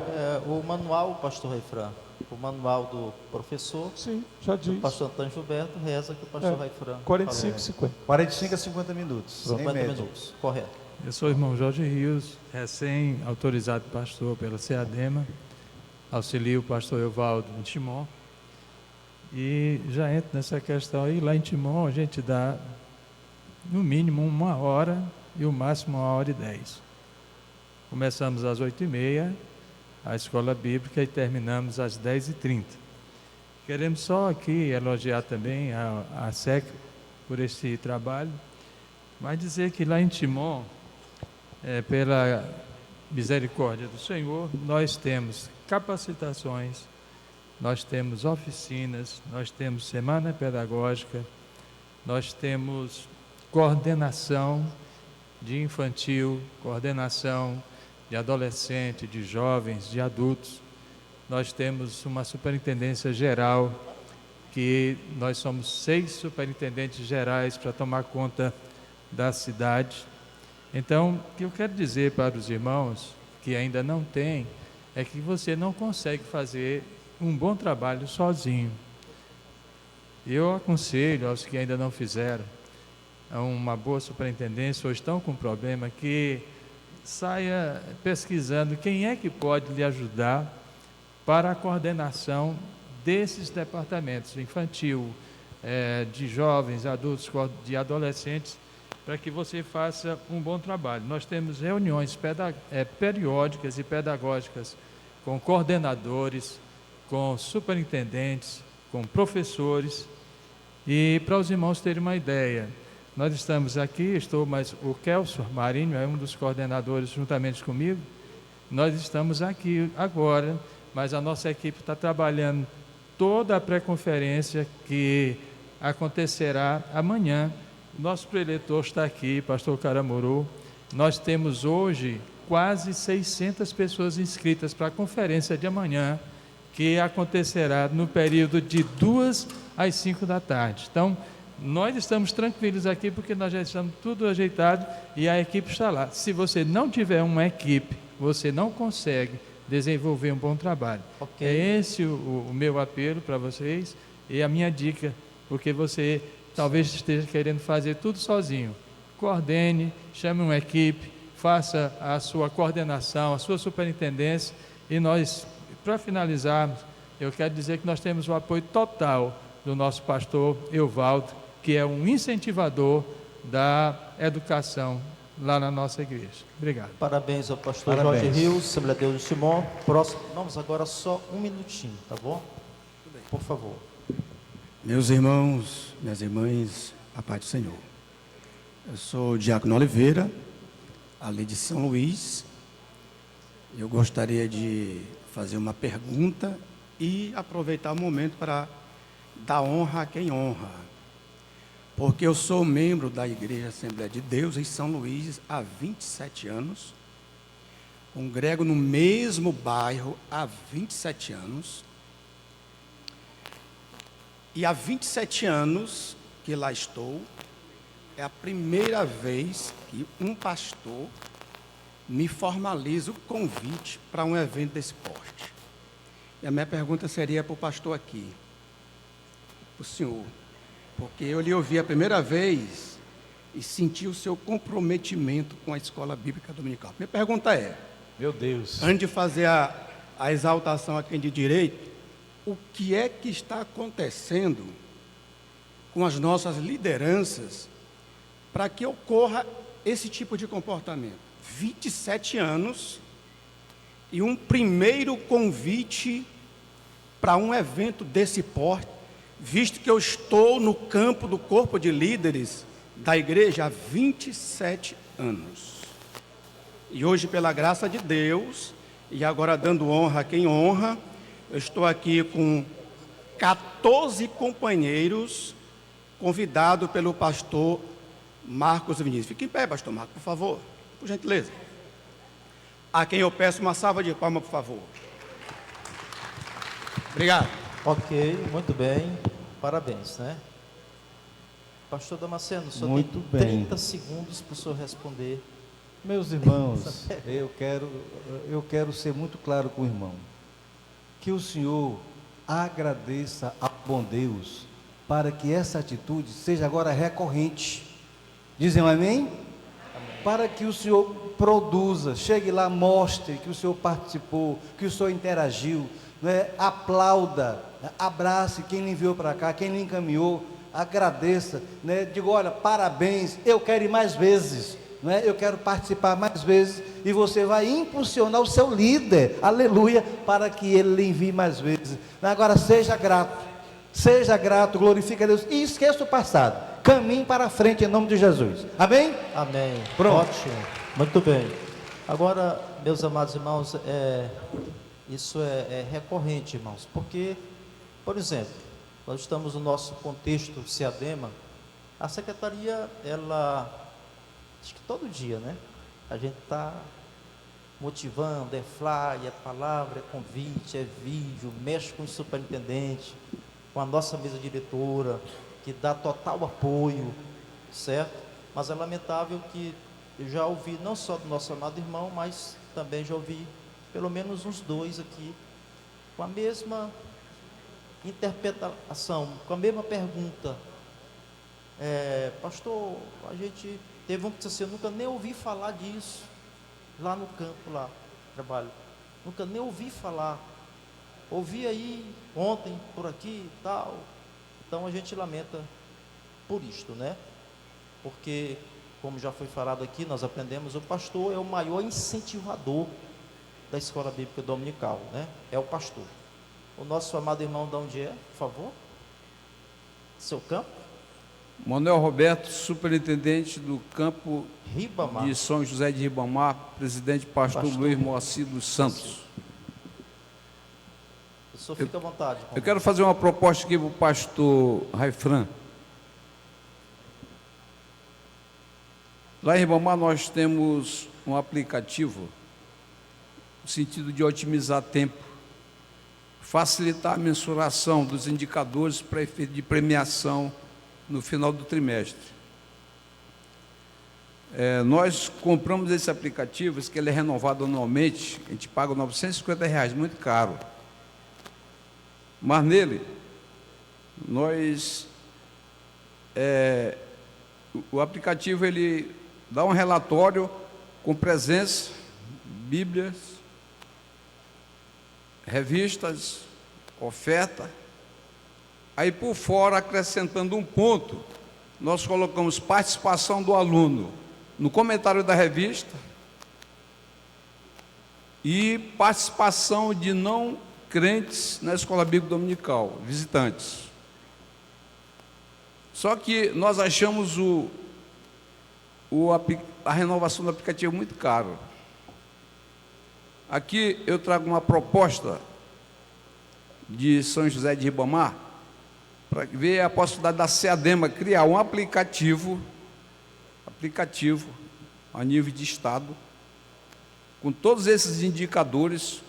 O manual, pastor Raifran, o manual do professor, sim, já diz. O pastor Antônio Gilberto reza que o pastor Raifran 45, 50. 45 a 50 minutos. 50 minutos, correto. Eu sou o irmão Jorge Rios, recém-autorizado pastor pela CEADEMA, auxilio o pastor Evaldo em Timó. E já entro nessa questão aí, lá em Timó a gente dá no mínimo 1 hora e o máximo 1h10. Começamos às 8h30, a escola bíblica, e terminamos às 10h30. Queremos só aqui elogiar também a SEC por esse trabalho, mas dizer que lá em Timó, pela misericórdia do Senhor, nós temos capacitações, nós temos oficinas, nós temos semana pedagógica, nós temos coordenação de infantil, coordenação de adolescente, de jovens, de adultos. Nós temos uma superintendência geral, que nós somos 6 superintendentes gerais para tomar conta da cidade. Então, o que eu quero dizer para os irmãos que ainda não têm, é que você não consegue fazer um bom trabalho sozinho. Eu aconselho aos que ainda não fizeram uma boa superintendência ou estão com problema, que saia pesquisando quem é que pode lhe ajudar para a coordenação desses departamentos, infantil, de jovens, adultos, de adolescentes, para que você faça um bom trabalho. Nós temos reuniões periódicas e pedagógicas com coordenadores, com superintendentes, com professores, e para os irmãos terem uma ideia, nós estamos aqui, mas o Kelso Marinho é um dos coordenadores juntamente comigo, nós estamos aqui agora, mas a nossa equipe está trabalhando toda a pré-conferência que acontecerá amanhã. Nosso preletor está aqui, pastor Caramuru. Nós temos hoje quase 600 pessoas inscritas para a conferência de amanhã, que acontecerá no período de 2 às 5 da tarde. Então, nós estamos tranquilos aqui, porque nós já estamos tudo ajeitado e a equipe está lá. Se você não tiver uma equipe, você não consegue desenvolver um bom trabalho. Okay. É esse o meu apelo para vocês e a minha dica, porque você talvez esteja querendo fazer tudo sozinho. Coordene, chame uma equipe, faça a sua coordenação, a sua superintendência, e nós, para finalizarmos, eu quero dizer que nós temos o apoio total do nosso pastor Evaldo, que é um incentivador da educação lá na nossa igreja. Obrigado. Parabéns ao pastor Jorge Rios, Assembleia de Deus de Timó. Próximo, vamos agora só um minutinho, tá bom? Por favor. Meus irmãos, minhas irmãs, a paz do Senhor. Eu sou o Diácono Oliveira, ali de São Luís. Eu gostaria de fazer uma pergunta e aproveitar o momento para dar honra a quem honra. Porque eu sou membro da Igreja Assembleia de Deus em São Luís há 27 anos. Congrego no mesmo bairro há 27 anos. E há 27 anos que lá estou, é a primeira vez que um pastor me formaliza o convite para um evento desse porte. E a minha pergunta seria para o pastor aqui, para o senhor, porque eu lhe ouvi a primeira vez e senti o seu comprometimento com a escola bíblica dominical. Minha pergunta é, meu Deus, antes de fazer a exaltação a quem de direito, o que é que está acontecendo com as nossas lideranças para que ocorra esse tipo de comportamento? 27 anos e um primeiro convite para um evento desse porte, visto que eu estou no campo do corpo de líderes da igreja há 27 anos. E hoje, pela graça de Deus, e agora dando honra a quem honra, eu estou aqui com 14 companheiros, convidado pelo pastor Marcos Vinícius. Fique em pé, pastor Marcos, por favor, por gentileza. A quem eu peço uma salva de palmas, por favor. Obrigado. Ok, muito bem. Parabéns, né? Pastor Damasceno, o senhor Muito tem bem. 30 segundos para o senhor responder. Meus irmãos, eu quero ser muito claro com o irmão. Que o Senhor agradeça ao bom Deus para que essa atitude seja agora recorrente. Dizem um amém? Amém. Para que o Senhor produza, chegue lá, mostre que o Senhor participou, que o Senhor interagiu, né? Aplauda, abrace quem lhe enviou para cá, quem lhe encaminhou, agradeça, né? Diga, olha, parabéns, eu quero ir mais vezes, né? Eu quero participar mais vezes, e você vai impulsionar o seu líder, aleluia, para que ele lhe envie mais vezes. Agora seja grato, glorifique a Deus, e esqueça o passado, caminhe para a frente em nome de Jesus, amém? Amém. Pronto. Ótimo, muito bem. Agora, meus amados irmãos, isso é recorrente, irmãos, porque, por exemplo, nós estamos no nosso contexto SEADEMA, a secretaria, ela, acho que todo dia, né? A gente está motivando, é flyer, é palavra, é convite, é vídeo, mexe com o superintendente, com a nossa mesa diretora, que dá total apoio, certo? Mas é lamentável que eu já ouvi, não só do nosso amado irmão, mas também já ouvi pelo menos uns dois aqui, com a mesma interpretação, com a mesma pergunta. Pastor, a gente teve um que disse assim, eu nunca nem ouvi falar disso, lá no campo, lá, trabalho, nunca nem ouvi falar, ouvi aí ontem, por aqui e tal. Então a gente lamenta por isto, né? Porque, como já foi falado aqui, nós aprendemos, o pastor é o maior incentivador da escola bíblica dominical, né? É o pastor. O nosso amado irmão, de onde é, por favor? Seu campo? Manuel Roberto, superintendente do campo Ribamar. de São José de Ribamar, presidente pastor Luiz Moacir dos Santos. O senhor fica à vontade. Eu quero fazer uma proposta aqui para o pastor Raifran. Lá em Ribamar nós temos um aplicativo no sentido de otimizar tempo, facilitar a mensuração dos indicadores para efeito de premiação no final do trimestre. Nós compramos esse aplicativo, que ele é renovado anualmente, a gente paga R$950, muito caro. Mas nele, o aplicativo ele dá um relatório com presença, bíblias, revistas, oferta. Aí por fora, acrescentando um ponto, nós colocamos participação do aluno no comentário da revista e participação de não crentes na escola bíblica dominical, visitantes. Só que nós achamos a renovação do aplicativo muito caro. Aqui eu trago uma proposta de São José de Ribamar, para ver a possibilidade da SEADEMA criar um aplicativo a nível de estado, com todos esses indicadores,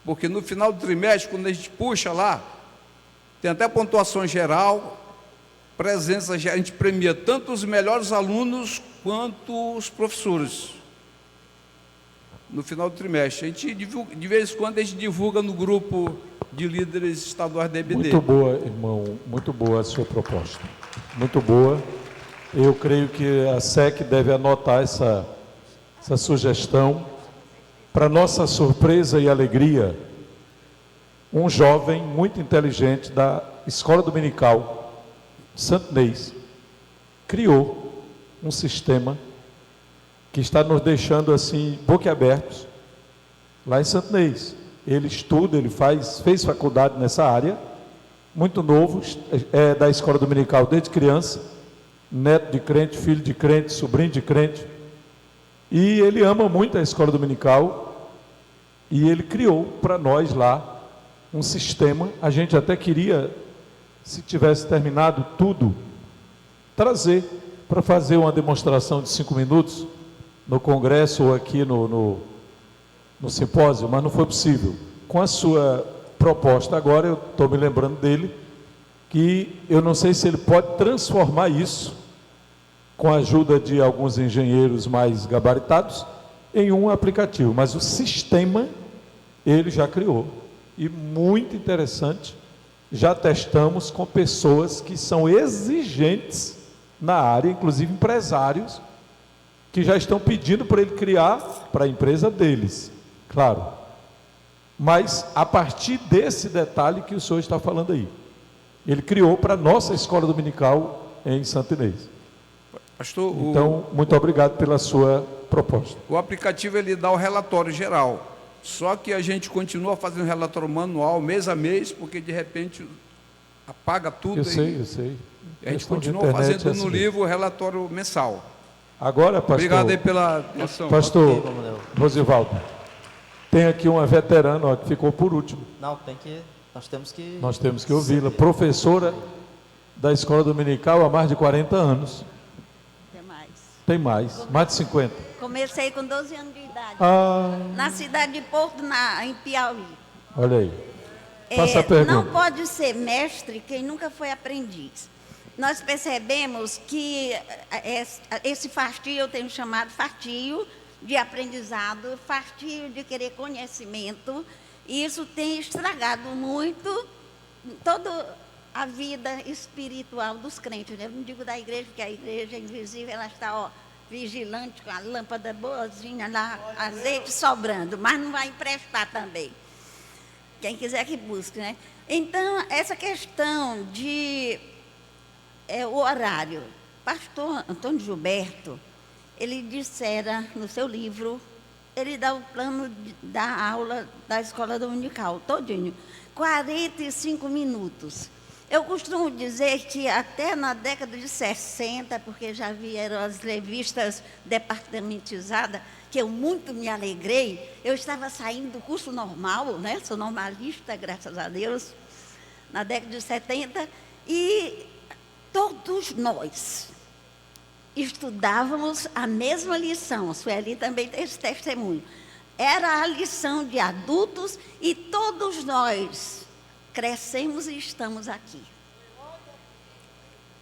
porque no final do trimestre, quando a gente puxa lá, tem até pontuação geral, presença, a gente premia tanto os melhores alunos quanto os professores. No final do trimestre, a gente divulga, de vez em quando a gente divulga no grupo de líderes estaduais da EBD. Muito boa, irmão, muito boa a sua proposta, muito boa. Eu creio que a SEC deve anotar essa sugestão. Para nossa surpresa e alegria, um jovem muito inteligente da escola dominical Santo Inês criou um sistema que está nos deixando assim boquiabertos lá em Santo Inês. Ele estuda, fez faculdade nessa área, muito novo, é da escola dominical desde criança, neto de crente, filho de crente, sobrinho de crente, e ele ama muito a escola dominical, e ele criou para nós lá um sistema. A gente até queria, se tivesse terminado tudo, trazer para fazer uma demonstração de 5 minutos no congresso ou aqui no simpósio, mas não foi possível. Com a sua proposta agora, eu estou me lembrando dele, que eu não sei se ele pode transformar isso, com a ajuda de alguns engenheiros mais gabaritados, em um aplicativo, mas o sistema ele já criou, e muito interessante, já testamos com pessoas que são exigentes na área, inclusive empresários, que já estão pedindo para ele criar para a empresa deles, claro, mas a partir desse detalhe que o senhor está falando aí, ele criou para a nossa escola dominical em Santo Inês. Pastor, então, muito obrigado pela sua proposta. O aplicativo ele dá o relatório geral, só que a gente continua fazendo relatório manual mês a mês, porque de repente apaga tudo. Eu sei. E a gente continua fazendo no livro o relatório mensal. Agora, pastor. Obrigado aí pela atenção. Pastor Rosivaldo, tem aqui uma veterana, ó, que ficou por último. Não, nós temos que ouvi-la. Professora da escola dominical há mais de 40 anos. Tem mais de 50. Comecei com 12 anos de idade, na cidade de Porto, em Piauí. Olha aí. Faça a pergunta. Não pode ser mestre quem nunca foi aprendiz. Nós percebemos que esse fastio, eu tenho chamado fastio de aprendizado, fastio de querer conhecimento, e isso tem estragado muito toda a vida espiritual dos crentes. Eu não digo da igreja, porque a igreja é invisível, ela está vigilante com a lâmpada boazinha lá, azeite sobrando, mas não vai emprestar também. Quem quiser que busque, né? Então, essa questão de o horário. Pastor Antônio Gilberto, ele dissera no seu livro, ele dá o plano da aula da escola dominical, todinho, 45 minutos. Eu costumo dizer que até na década de 60, porque já vieram as revistas departamentizadas, que eu muito me alegrei, eu estava saindo do curso normal, né? Sou normalista, graças a Deus, na década de 70, e todos nós estudávamos a mesma lição, a Sueli também tem esse testemunho. Era a lição de adultos e todos nós crescemos e estamos aqui.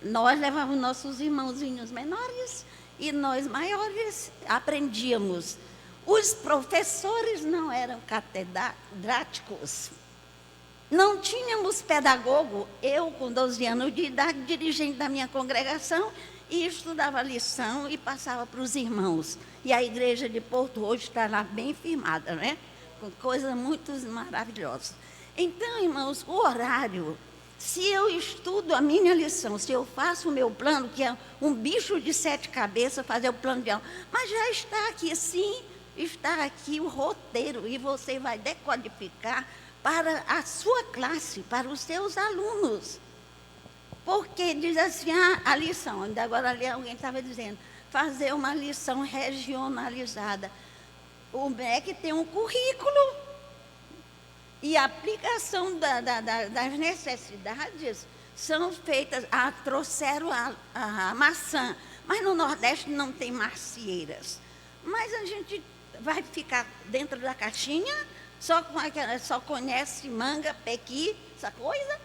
Nós levávamos nossos irmãozinhos menores e nós maiores aprendíamos. Os professores não eram catedráticos. Não tínhamos pedagogo. Eu, com 12 anos de idade, dirigente da minha congregação, e estudava a lição e passava para os irmãos. E a igreja de Porto hoje está lá bem firmada, né? Com coisas muito maravilhosas. Então, irmãos, o horário, se eu estudo a minha lição, se eu faço o meu plano, que é um bicho de 7 cabeças, fazer o plano de aula, mas já está aqui, sim, está aqui o roteiro, e você vai decodificar para a sua classe, para os seus alunos. Porque diz assim, a lição, ainda agora ali alguém estava dizendo, fazer uma lição regionalizada. O MEC tem um currículo, e a aplicação das necessidades são feitas. Trouxeram a maçã, mas no Nordeste não tem macieiras. Mas a gente vai ficar dentro da caixinha, só conhece manga, pequi, essa coisa,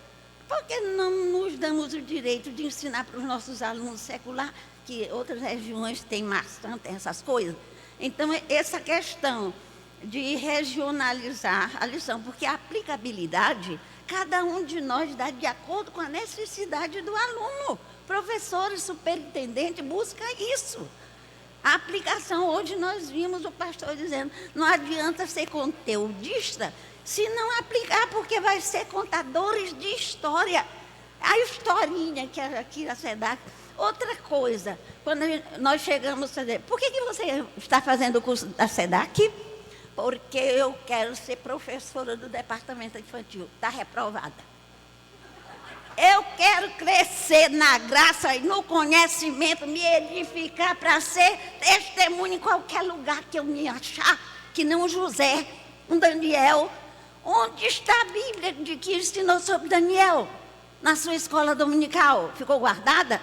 porque não nos damos o direito de ensinar para os nossos alunos seculares, que outras regiões têm maçã, tem essas coisas. Então, essa questão de regionalizar a lição, porque a aplicabilidade, cada um de nós dá de acordo com a necessidade do aluno. Professores, superintendente, busca isso. A aplicação, hoje nós vimos o pastor dizendo, não adianta ser conteudista se não aplicar, porque vai ser contadores de história. A historinha que aqui na SEDAC. Outra coisa, quando nós chegamos a dizer, por que você está fazendo o curso da SEDAC? Porque eu quero ser professora do departamento infantil. Está reprovada. Eu quero crescer na graça e no conhecimento, me edificar para ser testemunha em qualquer lugar que eu me achar, que não um José, um Daniel. Onde está a Bíblia de que ensinou sobre Daniel? Na sua escola dominical? Ficou guardada?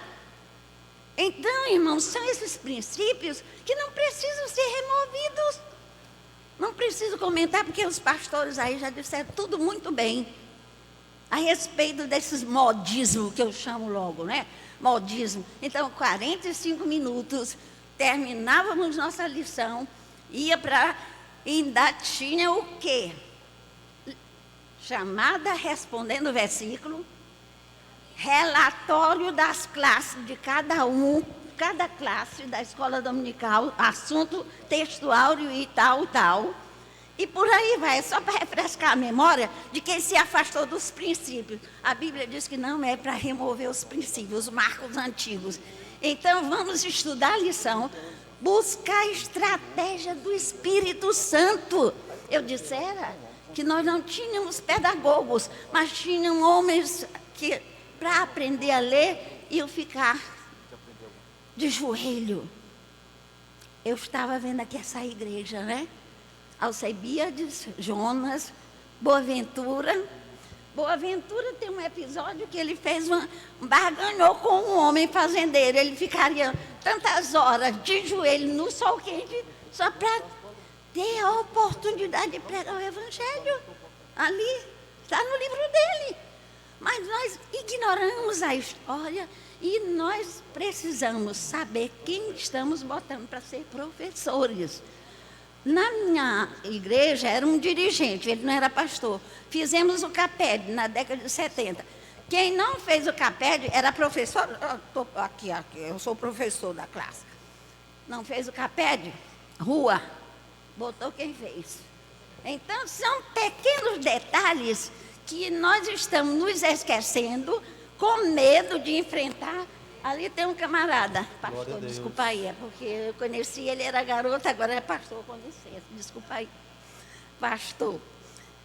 Então, irmãos, são esses princípios que não precisam ser removidos. Não preciso comentar, porque os pastores aí já disseram tudo muito bem a respeito desses modismos, que eu chamo logo, né? Modismo. Então, 45 minutos, terminávamos nossa lição, ia para... Ainda tinha o quê? Chamada respondendo o versículo, relatório das classes de cada classe da escola dominical, assunto textual e tal. E por aí vai, é só para refrescar a memória de quem se afastou dos princípios. A Bíblia diz que não é para remover os princípios, os marcos antigos. Então, vamos estudar a lição, buscar a estratégia do Espírito Santo. Eu dissera que nós não tínhamos pedagogos, mas tinham homens que, para aprender a ler, iam ficar de joelho. Eu estava vendo aqui essa igreja, né? Alcebiades, Jonas, Boaventura. Boaventura tem um episódio que ele fez barganhou com um homem fazendeiro. Ele ficaria tantas horas de joelho no sol quente só para ter a oportunidade de pregar o evangelho. Ali, está no livro dele. Mas nós ignoramos a história e nós precisamos saber quem estamos botando para ser professores. Na minha igreja era um dirigente, ele não era pastor. Fizemos o CAPED na década de 70. Quem não fez o CAPED era professor. Aqui, eu sou professor da classe. Não fez o CAPED? Rua. Botou quem fez. Então, são pequenos detalhes que nós estamos nos esquecendo, com medo de enfrentar. Ali tem um camarada, pastor, desculpa aí, é porque eu conheci ele, era garoto, agora é pastor, com licença, desculpa aí. Pastor,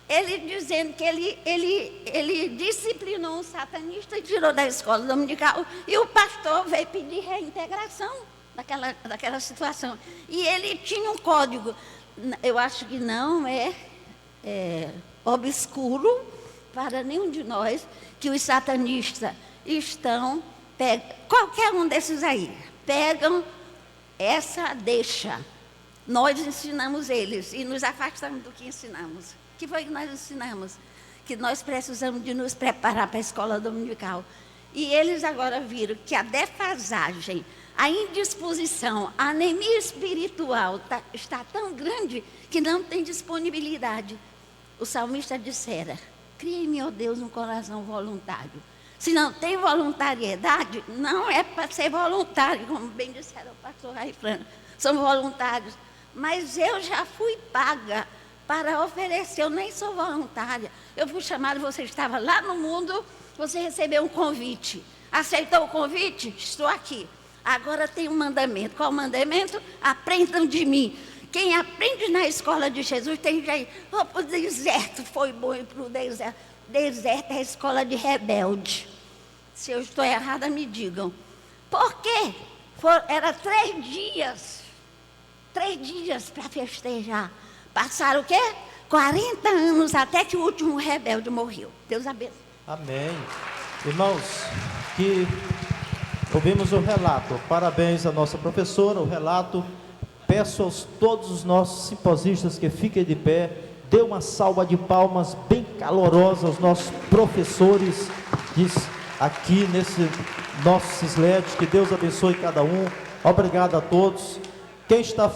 ele dizendo que ele disciplinou um satanista e tirou da escola dominical, e o pastor veio pedir reintegração daquela situação. E ele tinha um código, eu acho que não é obscuro para nenhum de nós, que os satanistas estão... Qualquer um desses aí, pegam essa deixa. Nós ensinamos eles e nos afastamos do que ensinamos. O que foi que nós ensinamos? Que nós precisamos de nos preparar para a escola dominical. E eles agora viram que a defasagem, a indisposição, a anemia espiritual está tão grande que não tem disponibilidade. O salmista dissera, cria em mim, ó Deus, um coração voluntário. Se não tem voluntariedade, não é para ser voluntário, como bem disseram o pastor Raifran, são voluntários. Mas eu já fui paga para oferecer, eu nem sou voluntária. Eu fui chamada, você estava lá no mundo, você recebeu um convite. Aceitou o convite? Estou aqui. Agora tem um mandamento. Qual o mandamento? Aprendam de mim. Quem aprende na escola de Jesus tem que ir para o deserto. Foi bom ir para o deserto. Deserto é a escola de rebelde. Se eu estou errada, me digam. Por quê? Era 3 dias. 3 dias para festejar. Passaram o quê? 40 anos até que o último rebelde morreu. Deus abençoe. Amém. Irmãos, que ouvimos o relato. Parabéns à nossa professora, o relato. Peço a todos os nossos simposistas que fiquem de pé. Dê uma salva de palmas bem calorosa aos nossos professores aqui nesse nosso Cisled. Que Deus abençoe cada um. Obrigado a todos. Quem está